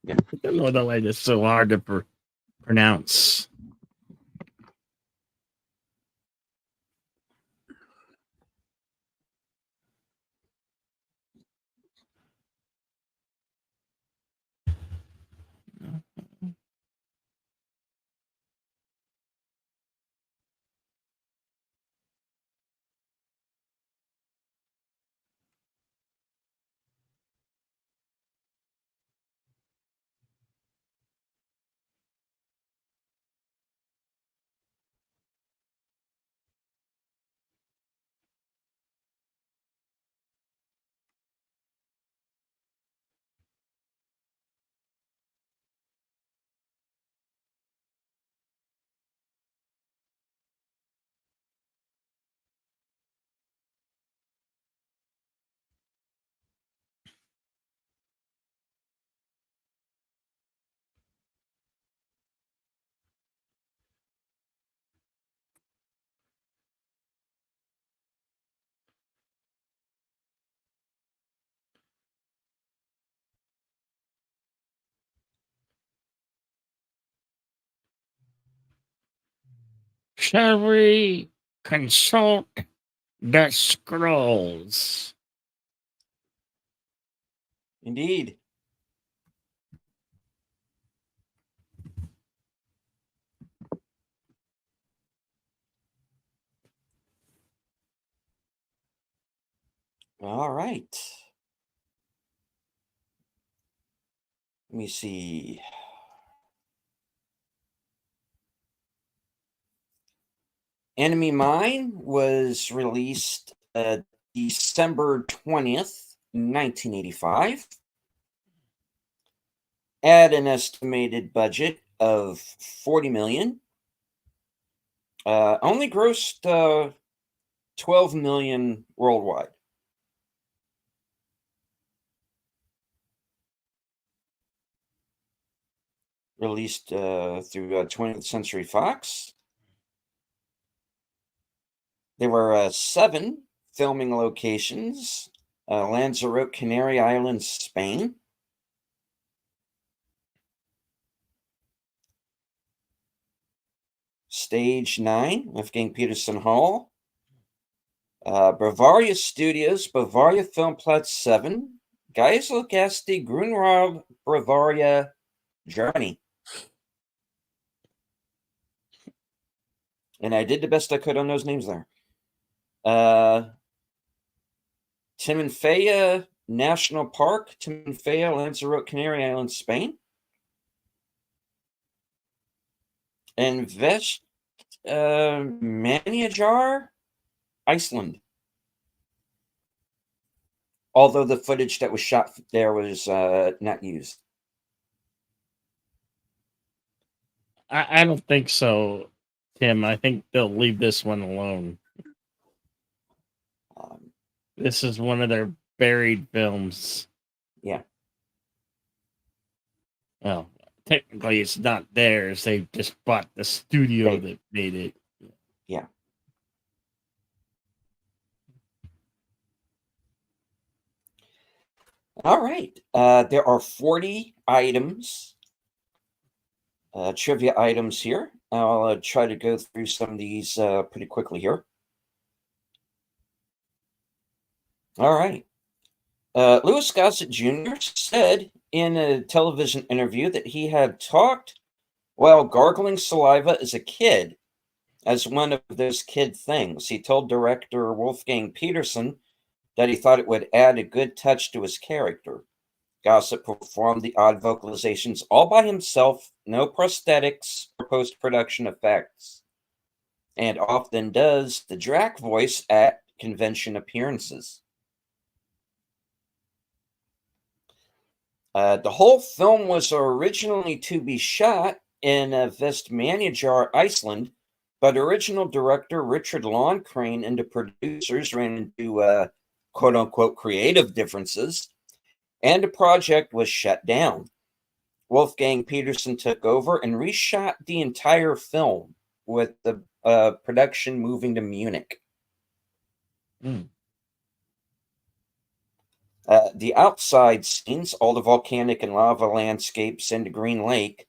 Speaker 2: Yeah.
Speaker 1: I don't know why it's so hard to pronounce. Shall we consult the scrolls?
Speaker 2: Indeed. All right. Let me see. Enemy Mine was released December 20th, 1985. At an estimated budget of 40 million. Only grossed 12 million worldwide. Released through 20th Century Fox. There were 7 filming locations. Lanzarote, Canary Islands, Spain. Stage 9, Wolfgang Peterson Hall. Bavaria Studios, Bavaria Filmplatz 7, Geiselgasse, Grunwald, Bavaria, Germany. And I did the best I could on those names there. Timanfaya National Park, Timanfaya, Lanzarote, Canary Islands, Spain. And Vest Maniajar, Iceland. Although the footage that was shot there was not used.
Speaker 1: I don't think so, Tim. I think they'll leave this one alone. This is one of their buried films.
Speaker 2: Yeah.
Speaker 1: Well, technically, it's not theirs. They just bought the studio that made it.
Speaker 2: Yeah. All right. There are 40 items, trivia items here. I'll try to go through some of these pretty quickly here. All right. Louis Gossett Jr. said in a television interview that he had talked while gargling saliva as a kid, as one of those kid things. He told director Wolfgang Peterson that he thought it would add a good touch to his character. Gossett performed the odd vocalizations all by himself, no prosthetics or post-production effects, and often does the Drac voice at convention appearances. The whole film was originally to be shot in Vestmannaeyjar, Iceland, but original director Richard Loncraine and the producers ran into quote-unquote creative differences, and the project was shut down. Wolfgang Peterson took over and reshot the entire film, with the production moving to Munich. The outside scenes, all the volcanic and lava landscapes and the Green Lake,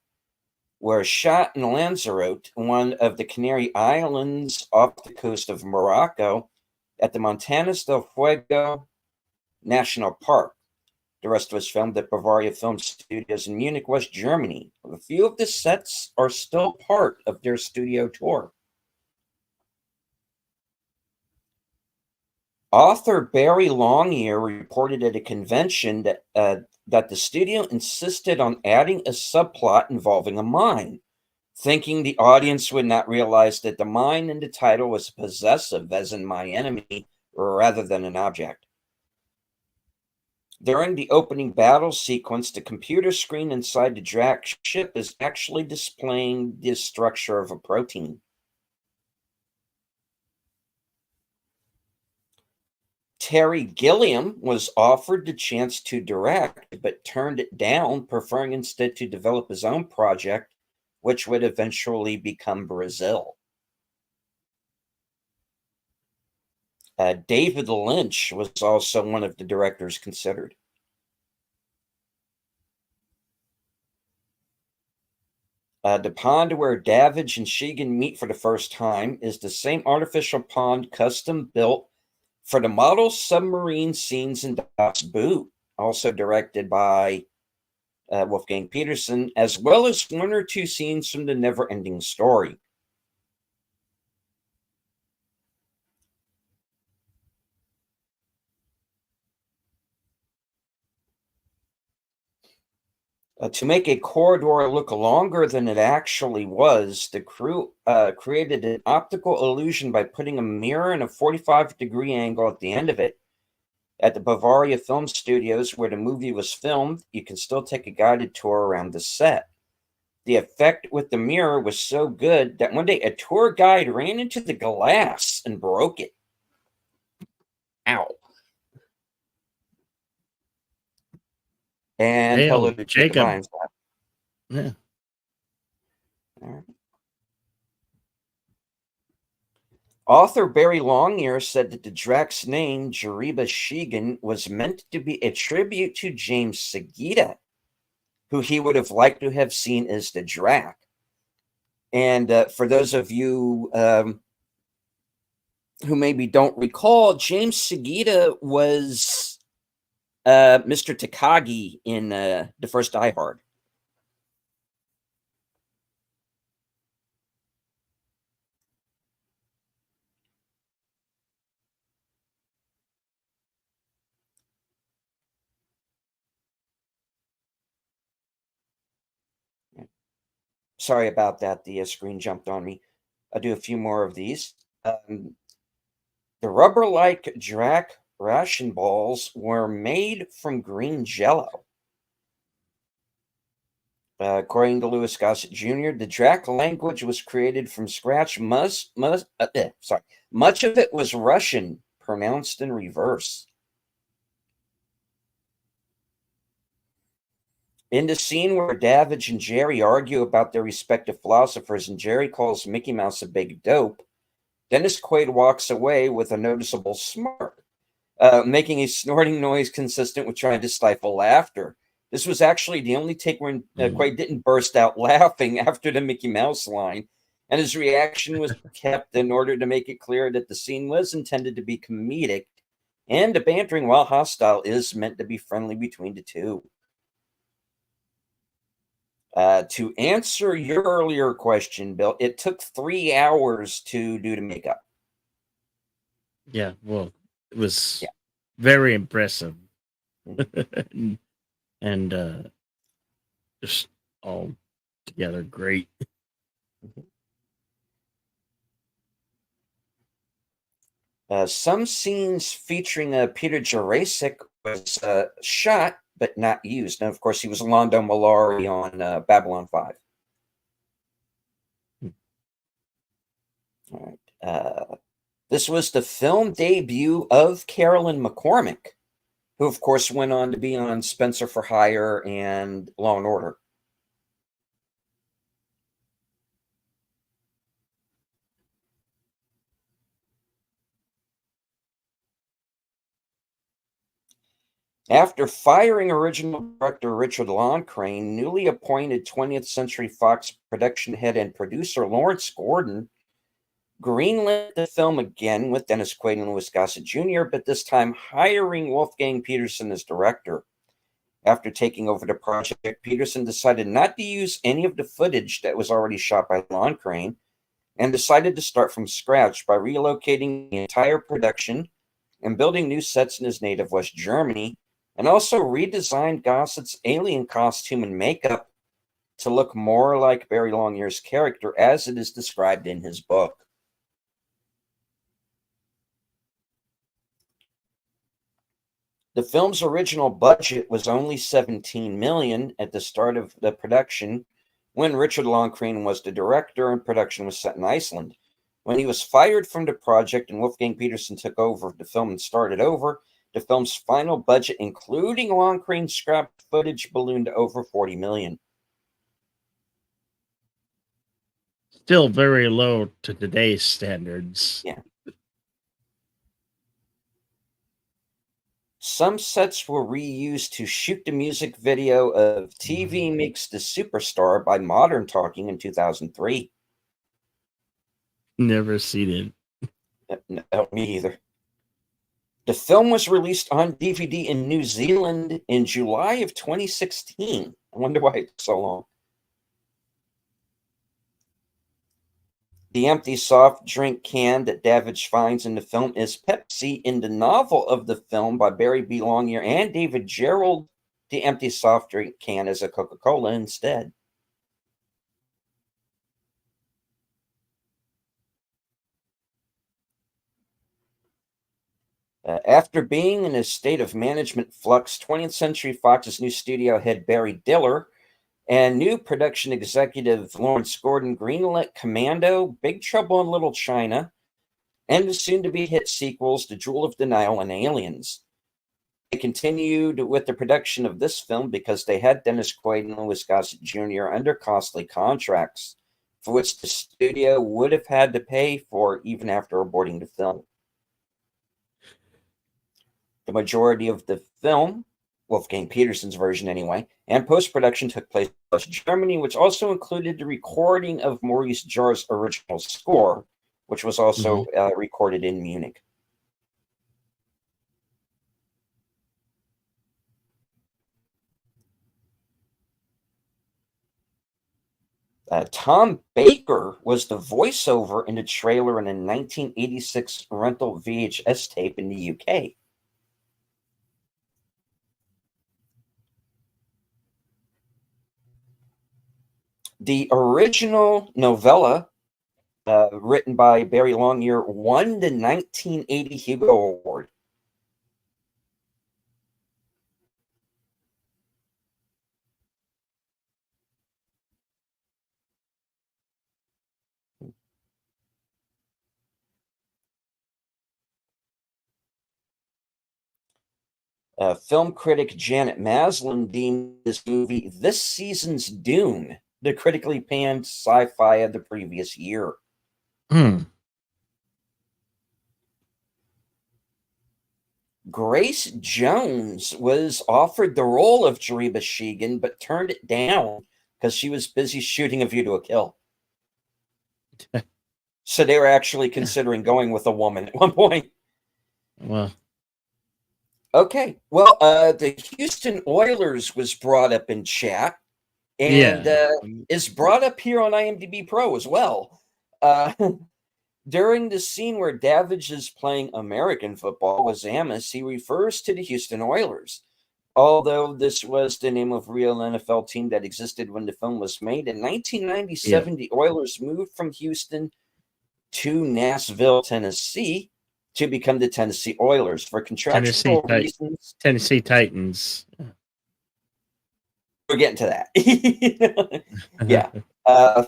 Speaker 2: were shot in Lanzarote, one of the Canary Islands off the coast of Morocco, at the Montañas del Fuego National Park. The rest was filmed at Bavaria Film Studios in Munich, West Germany. A few of the sets are still part of their studio tour. Author Barry Longear reported at a convention that the studio insisted on adding a subplot involving a mine, thinking the audience would not realize that the mine in the title was possessive, as in my enemy, rather than an object. During the opening battle sequence, the computer screen inside the Drac ship is actually displaying the structure of a protein. Terry Gilliam was offered the chance to direct, but turned it down, preferring instead to develop his own project, which would eventually become Brazil. David Lynch was also one of the directors considered. The pond where Davidge and Sheegan meet for the first time is the same artificial pond custom built for the model submarine scenes in Das Boot, also directed by Wolfgang Peterson, as well as one or two scenes from The Never-Ending Story. To make a corridor look longer than it actually was, the crew created an optical illusion by putting a mirror in a 45-degree angle at the end of it. At the Bavaria Film Studios, where the movie was filmed, you can still take a guided tour around the set. The effect with the mirror was so good that one day a tour guide ran into the glass and broke it. Ow. And
Speaker 1: Hail,
Speaker 2: hello to
Speaker 1: Jacob.
Speaker 2: Jacob.
Speaker 1: Yeah.
Speaker 2: All right. Author Barry Longear said that the Drac's name, Jariba Sheegan, was meant to be a tribute to James Segita, who he would have liked to have seen as the Drac. And for those of you who maybe don't recall, James Segita was Mr. Takagi in the first Die Hard. Sorry about that. The screen jumped on me. I'll do a few more of these. The rubber-like Drac ration balls were made from green jello. According to Louis Gossett Jr., the Drac language was created from scratch. Much of it was Russian, pronounced in reverse. In the scene where Davidge and Jerry argue about their respective philosophers and Jerry calls Mickey Mouse a big dope, Dennis Quaid walks away with a noticeable smirk, making a snorting noise consistent with trying to stifle laughter. This was actually the only take when Quaid didn't burst out laughing after the Mickey Mouse line, and his reaction was kept in order to make it clear that the scene was intended to be comedic, and the bantering, while hostile, is meant to be friendly between the two. To answer your earlier question, Bill, it took 3 hours to do the makeup.
Speaker 1: Yeah, well, it was very impressive. and just all together great.
Speaker 2: Some scenes featuring Peter Jurasik was shot but not used. And of course, he was Londo Mollari on Babylon 5. All right. This was the film debut of Carolyn McCormick, who of course went on to be on Spencer for Hire and Law and Order. After firing original director Richard Loncraine, newly appointed 20th Century Fox production head and producer Lawrence Gordon greenlit the film again with Dennis Quaid and Louis Gossett Jr., but this time hiring Wolfgang Peterson as director. After taking over the project, Peterson decided not to use any of the footage that was already shot by Loncraine and decided to start from scratch by relocating the entire production and building new sets in his native West Germany, and also redesigned Gossett's alien costume and makeup to look more like Barry Longyear's character as it is described in his book. The film's original budget was only $17 million at the start of the production when Richard Loncraine was the director and production was set in Iceland. When he was fired from the project and Wolfgang Peterson took over the film and started over, the film's final budget, including Loncraine's scrapped footage, ballooned to over $40 million.
Speaker 1: Still very low to today's standards.
Speaker 2: Yeah. Some sets were reused to shoot the music video of TV Makes the Superstar by Modern Talking in 2003.
Speaker 1: Never seen
Speaker 2: it. No, me either. The film was released on DVD in New Zealand in July of 2016. I wonder why it took so long. The empty soft drink can that Davidge finds in the film is Pepsi. In the novel of the film by Barry B. Longyear and David Gerrold, the empty soft drink can is a Coca-Cola instead. After being in a state of management flux, 20th Century Fox's new studio head Barry Diller and new production executive Lawrence Gordon greenlit Commando, Big Trouble in Little China, and the soon-to-be hit sequels The Jewel of Denial and Aliens. They continued with the production of this film because they had Dennis Quaid and Louis Gossett Jr. under costly contracts, for which the studio would have had to pay for even after aborting the film. The majority of the film, Wolfgang Peterson's version anyway, and post-production took place in West Germany, which also included the recording of Maurice Jarre's original score, which was also recorded in Munich. Tom Baker was the voiceover in the trailer in a 1986 rental VHS tape in the UK. The original novella, written by Barry Longyear, won the 1980 Hugo Award. Film critic Janet Maslin deemed this movie this season's Dune, the critically panned sci-fi of the previous year. Grace Jones was offered the role of Jariba Sheegan, but turned it down because she was busy shooting A View to a Kill. So they were actually considering going with a woman at one point.
Speaker 1: Well,
Speaker 2: okay. Well, the Houston Oilers was brought up in chat and is brought up here on IMDb Pro as well. During the scene where Davidge is playing American football with Zammis, he refers to the Houston Oilers. Although this was the name of a real NFL team that existed when the film was made, in 1997, the Oilers moved from Houston to Nashville, Tennessee, to become the Tennessee Oilers for contractual reasons.
Speaker 1: Tennessee Titans.
Speaker 2: We're getting to that. Yeah.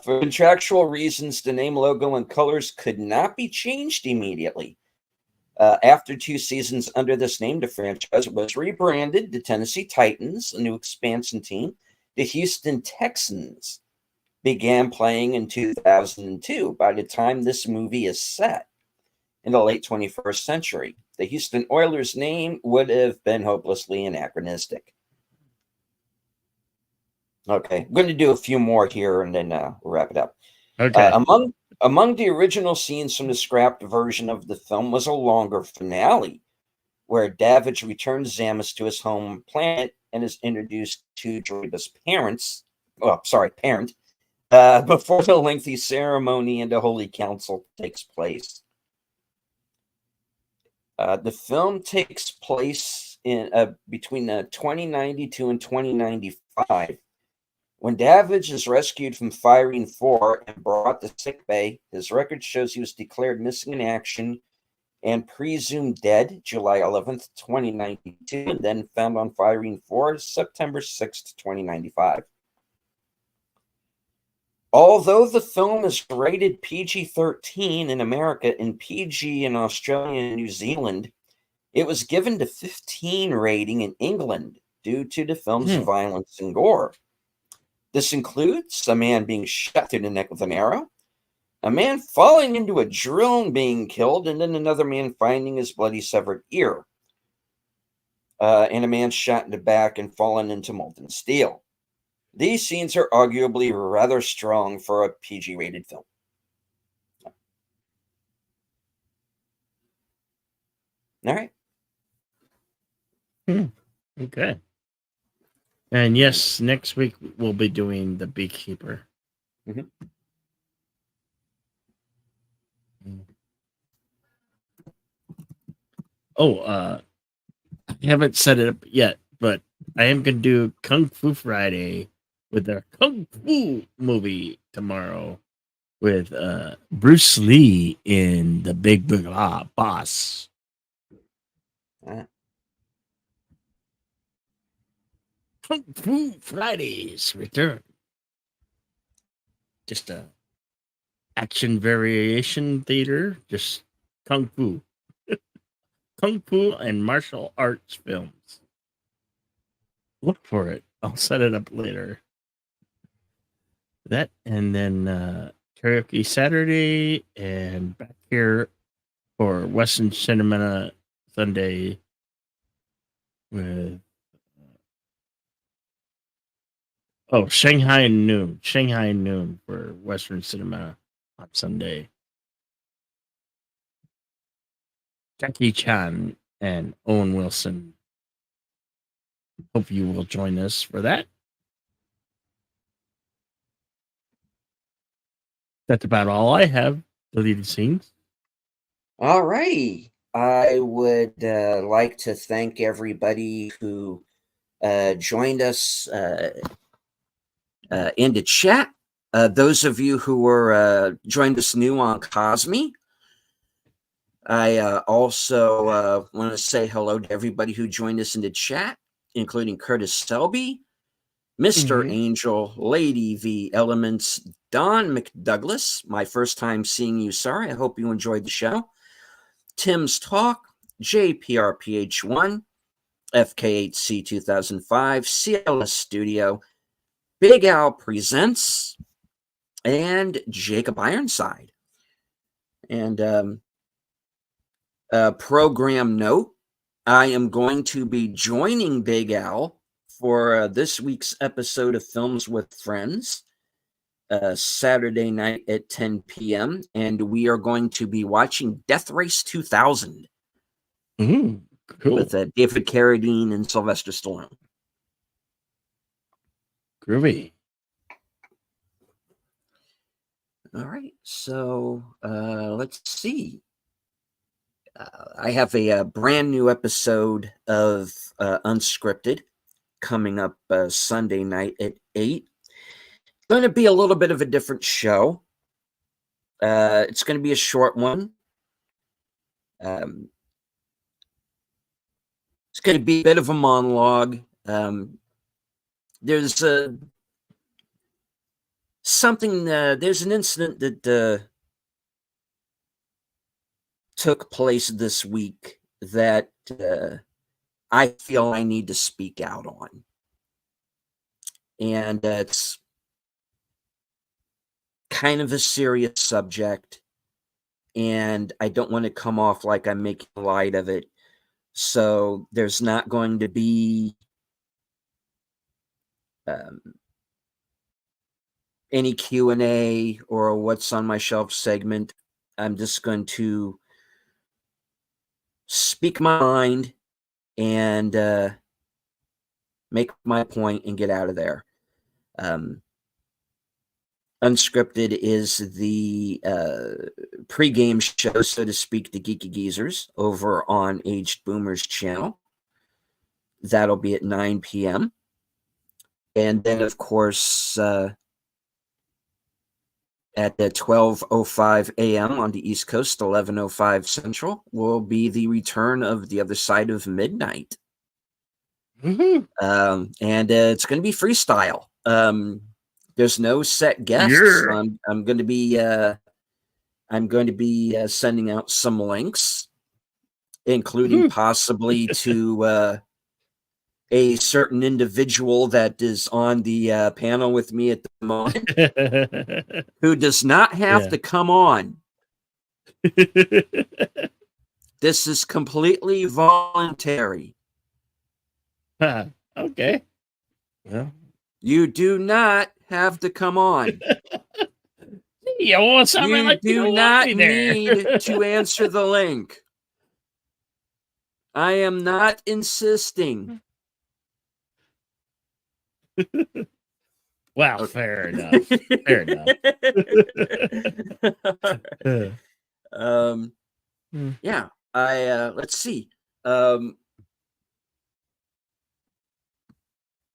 Speaker 2: For contractual reasons, the name, logo, and colors could not be changed immediately. After 2 seasons under this name, the franchise was rebranded the Tennessee Titans, a new expansion team. The Houston Texans began playing in 2002. By the time this movie is set in the late 21st century, the Houston Oilers name would have been hopelessly anachronistic. Okay, I'm going to do a few more here, and then we'll wrap it up.
Speaker 1: Okay.
Speaker 2: Among the original scenes from the scrapped version of the film was a longer finale, where Davidge returns Zammis to his home planet and is introduced to Jorita's parent, before the lengthy ceremony and the Holy Council takes place. The film takes place in between 2092 and 2095. When Davidge is rescued from Firing 4 and brought to sickbay, his record shows he was declared missing in action and presumed dead July 11th, 2092, and then found on Firing 4 September 6th, 2095. Although the film is rated PG-13 in America and PG in Australia and New Zealand, it was given the 15 rating in England due to the film's violence and gore. This includes a man being shot through the neck with an arrow, a man falling into a drill and being killed, and then another man finding his bloody severed ear, and a man shot in the back and fallen into molten steel. These scenes are arguably rather strong for a PG-rated film. All right.
Speaker 1: Okay. And yes, next week we'll be doing The Beekeeper.
Speaker 2: Mm-hmm.
Speaker 1: Oh, I haven't set it up yet, but I am going to do Kung Fu Friday with their Kung Fu movie tomorrow with Bruce Lee in The Big Boss. Kung Fu Fridays return. Just a action variation theater, just Kung Fu. Kung Fu and martial arts films. Look for it. I'll set it up later. That and then karaoke Saturday and back here for Western Cinema Sunday with Shanghai Noon for Western Cinema on Sunday. Jackie Chan and Owen Wilson. Hope you will join us for that. That's about all I have. Deleted scenes.
Speaker 2: All right. I would like to thank everybody who joined us in the chat. Those of you who were joined us new on Cosme. I also want to say hello to everybody who joined us in the chat, including Curtis Selby, Mr. Angel, Lady V Elements, Don McDouglas, my first time seeing you, sir. I hope you enjoyed the show. Tim's Talk, JPRPH1, FK8C 2005, CLS Studio, Big Al Presents, and Jacob Ironside. And program note, I am going to be joining Big Al for this week's episode of Films with Friends, Saturday night at 10 p.m. And we are going to be watching Death Race 2000
Speaker 1: cool.
Speaker 2: with David Carradine and Sylvester Stallone.
Speaker 1: Groovy.
Speaker 2: All right, so let's see. I have a brand new episode of Unscripted coming up Sunday night at 8. It's going to be a little bit of a different show. It's going to be a short one. It's going to be a bit of a monologue. There's something. There's an incident that took place this week that I feel I need to speak out on. And it's kind of a serious subject, and I don't want to come off like I'm making light of it. So there's not going to be any Q&A or what's on my shelf segment. I'm just going to speak my mind and make my point and get out of there. Unscripted is the pre-game show, so to speak, the Geeky Geezers over on Aged Boomers channel. That'll be at 9 p.m. And then, of course, at 12:05 a.m. on the East Coast, 11:05 Central, will be the return of The Other Side of Midnight.
Speaker 1: Mm-hmm.
Speaker 2: And it's going to be freestyle. There's no set guests.
Speaker 1: Yeah.
Speaker 2: I'm going to be sending out some links, including possibly to a certain individual that is on the panel with me at the moment, who does not have to come on. This is completely voluntary.
Speaker 1: Okay. Well,
Speaker 2: you do not have to come on.
Speaker 1: You want something
Speaker 2: you
Speaker 1: like
Speaker 2: do not need to answer the link. I am not insisting.
Speaker 1: Well, okay. Fair enough. Fair enough.
Speaker 2: Yeah. Let's see.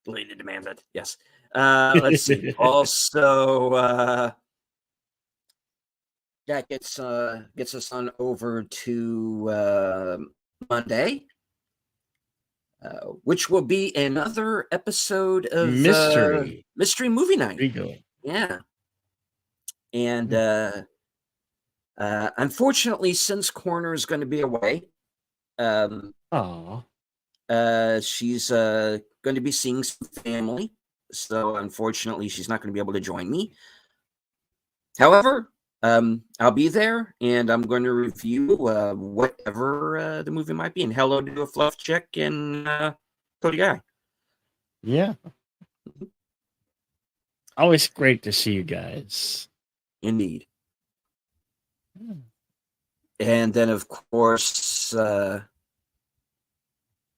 Speaker 2: Lady demanded. Yes. Let's see. Also, that gets us on over to Monday, which will be another episode of
Speaker 1: mystery
Speaker 2: movie night.
Speaker 1: Regal.
Speaker 2: Yeah. And unfortunately, since Corner is going to be away, she's going to be seeing some family. So unfortunately, she's not going to be able to join me. However, I'll be there, and I'm going to review whatever the movie might be. And hello to a Fluff Chick and Cody Guy.
Speaker 1: Yeah. Always great to see you guys.
Speaker 2: Indeed. And then, of course,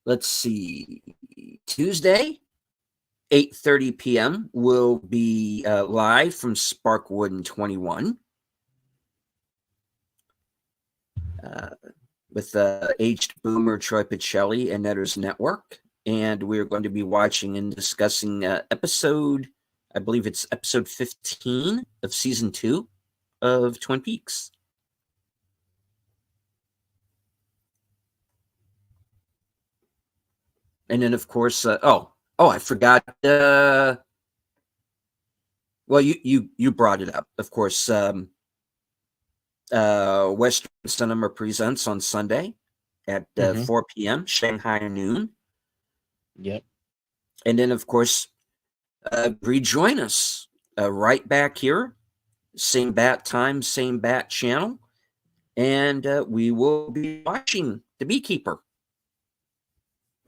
Speaker 2: let's see, Tuesday, 8:30 p.m. will be live from Sparkwood and 21 with Aged Boomer Troy Pacelli and Netters Network. And we're going to be watching and discussing episode, I believe it's episode 15 of season 2 of Twin Peaks. And then, of course, I forgot. Well, you brought it up. Of course, Western Cinema presents on Sunday at 4 p.m. Shanghai noon.
Speaker 1: Yep.
Speaker 2: And then, of course, rejoin us right back here, same bat time, same bat channel, and we will be watching The Beekeeper.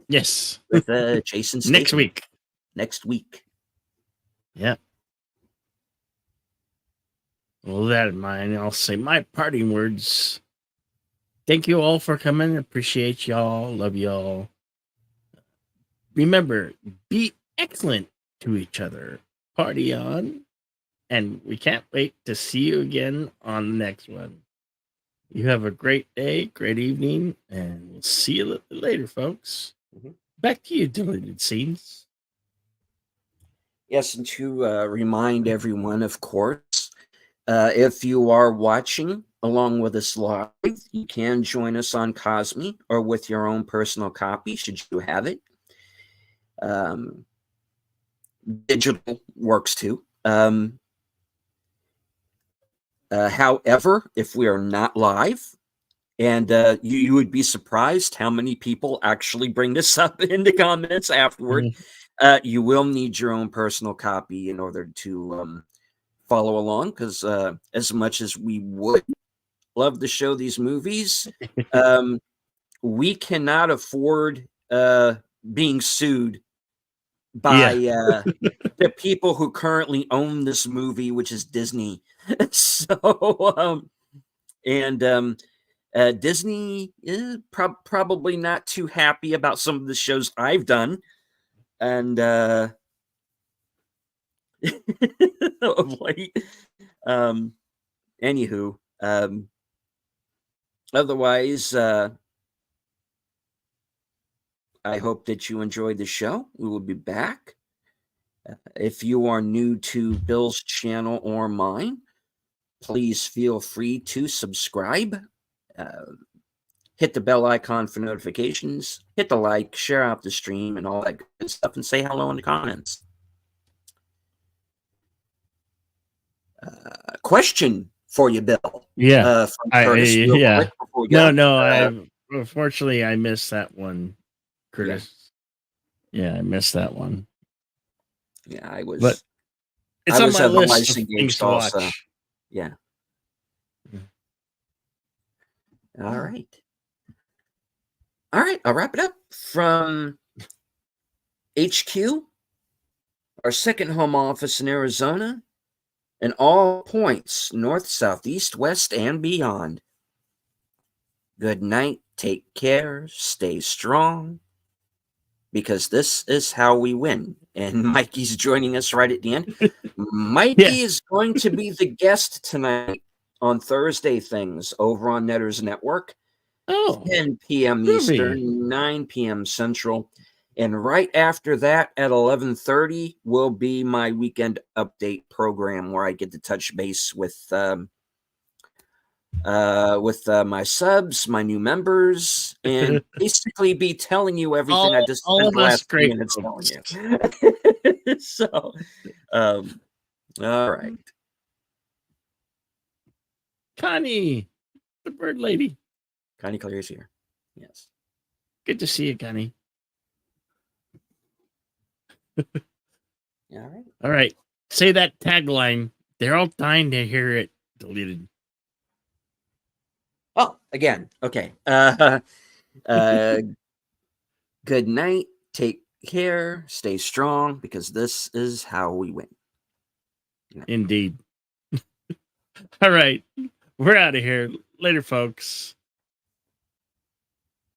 Speaker 1: Yes.
Speaker 2: With Jason Statham. Next week.
Speaker 1: Yeah. Well, that in mind, I'll say my parting words. Thank you all for coming. Appreciate y'all. Love y'all. Remember, be excellent to each other. Party on. And we can't wait to see you again on the next one. You have a great day, great evening, and we'll see you later, folks. Back to you, Deleted Scenes.
Speaker 2: Yes, and to remind everyone, of course, if you are watching along with us live, you can join us on Cosme or with your own personal copy, should you have it. Digital works too. However, if we are not live, and you would be surprised how many people actually bring this up in the comments afterward. You will need your own personal copy in order to follow along, because as much as we would love to show these movies, we cannot afford being sued
Speaker 1: Yeah.
Speaker 2: by the people who currently own this movie, which is Disney. So, Disney is probably not too happy about some of the shows I've done, and of late. Anywho, otherwise, I hope that you enjoyed the show. We will be back. If you are new to Bill's channel or mine, please feel free to subscribe. Hit the bell icon for notifications. Hit the like, share out the stream, and all that good stuff, and say hello in the comments. Question for you, Bill.
Speaker 1: Yeah.
Speaker 2: From Curtis.
Speaker 1: Yeah.
Speaker 2: Before we go.
Speaker 1: Unfortunately, I missed that one, Curtis. Yeah, I missed that one.
Speaker 2: Yeah, I was.
Speaker 1: But it's on my list of things to watch.
Speaker 2: Also. Yeah. All right. All right, I'll wrap it up from HQ, our second home office in Arizona, and all points north, south, east, west, and beyond. Good night, take care, stay strong, because this is how we win. And Mikey's joining us right at the end. Mikey is going to be the guest tonight on Thursday Things over on Netters Network. 10 p.m. Eastern, 9 p.m. Central. And right after that at 11:30 will be my weekend update program where I get to touch base with my subs, my new members, and basically be telling you everything I just spent the last 3 minutes telling you. So, all right.
Speaker 1: Connie, the bird lady.
Speaker 2: Connie Clear is here. Yes.
Speaker 1: Good to see you, Connie.
Speaker 2: All right.
Speaker 1: All right. Say that tagline. They're all dying to hear it deleted.
Speaker 2: Oh, again. Okay. Good night. Take care. Stay strong, because this is how we win.
Speaker 1: Indeed. All right. We're out of here. Later, folks.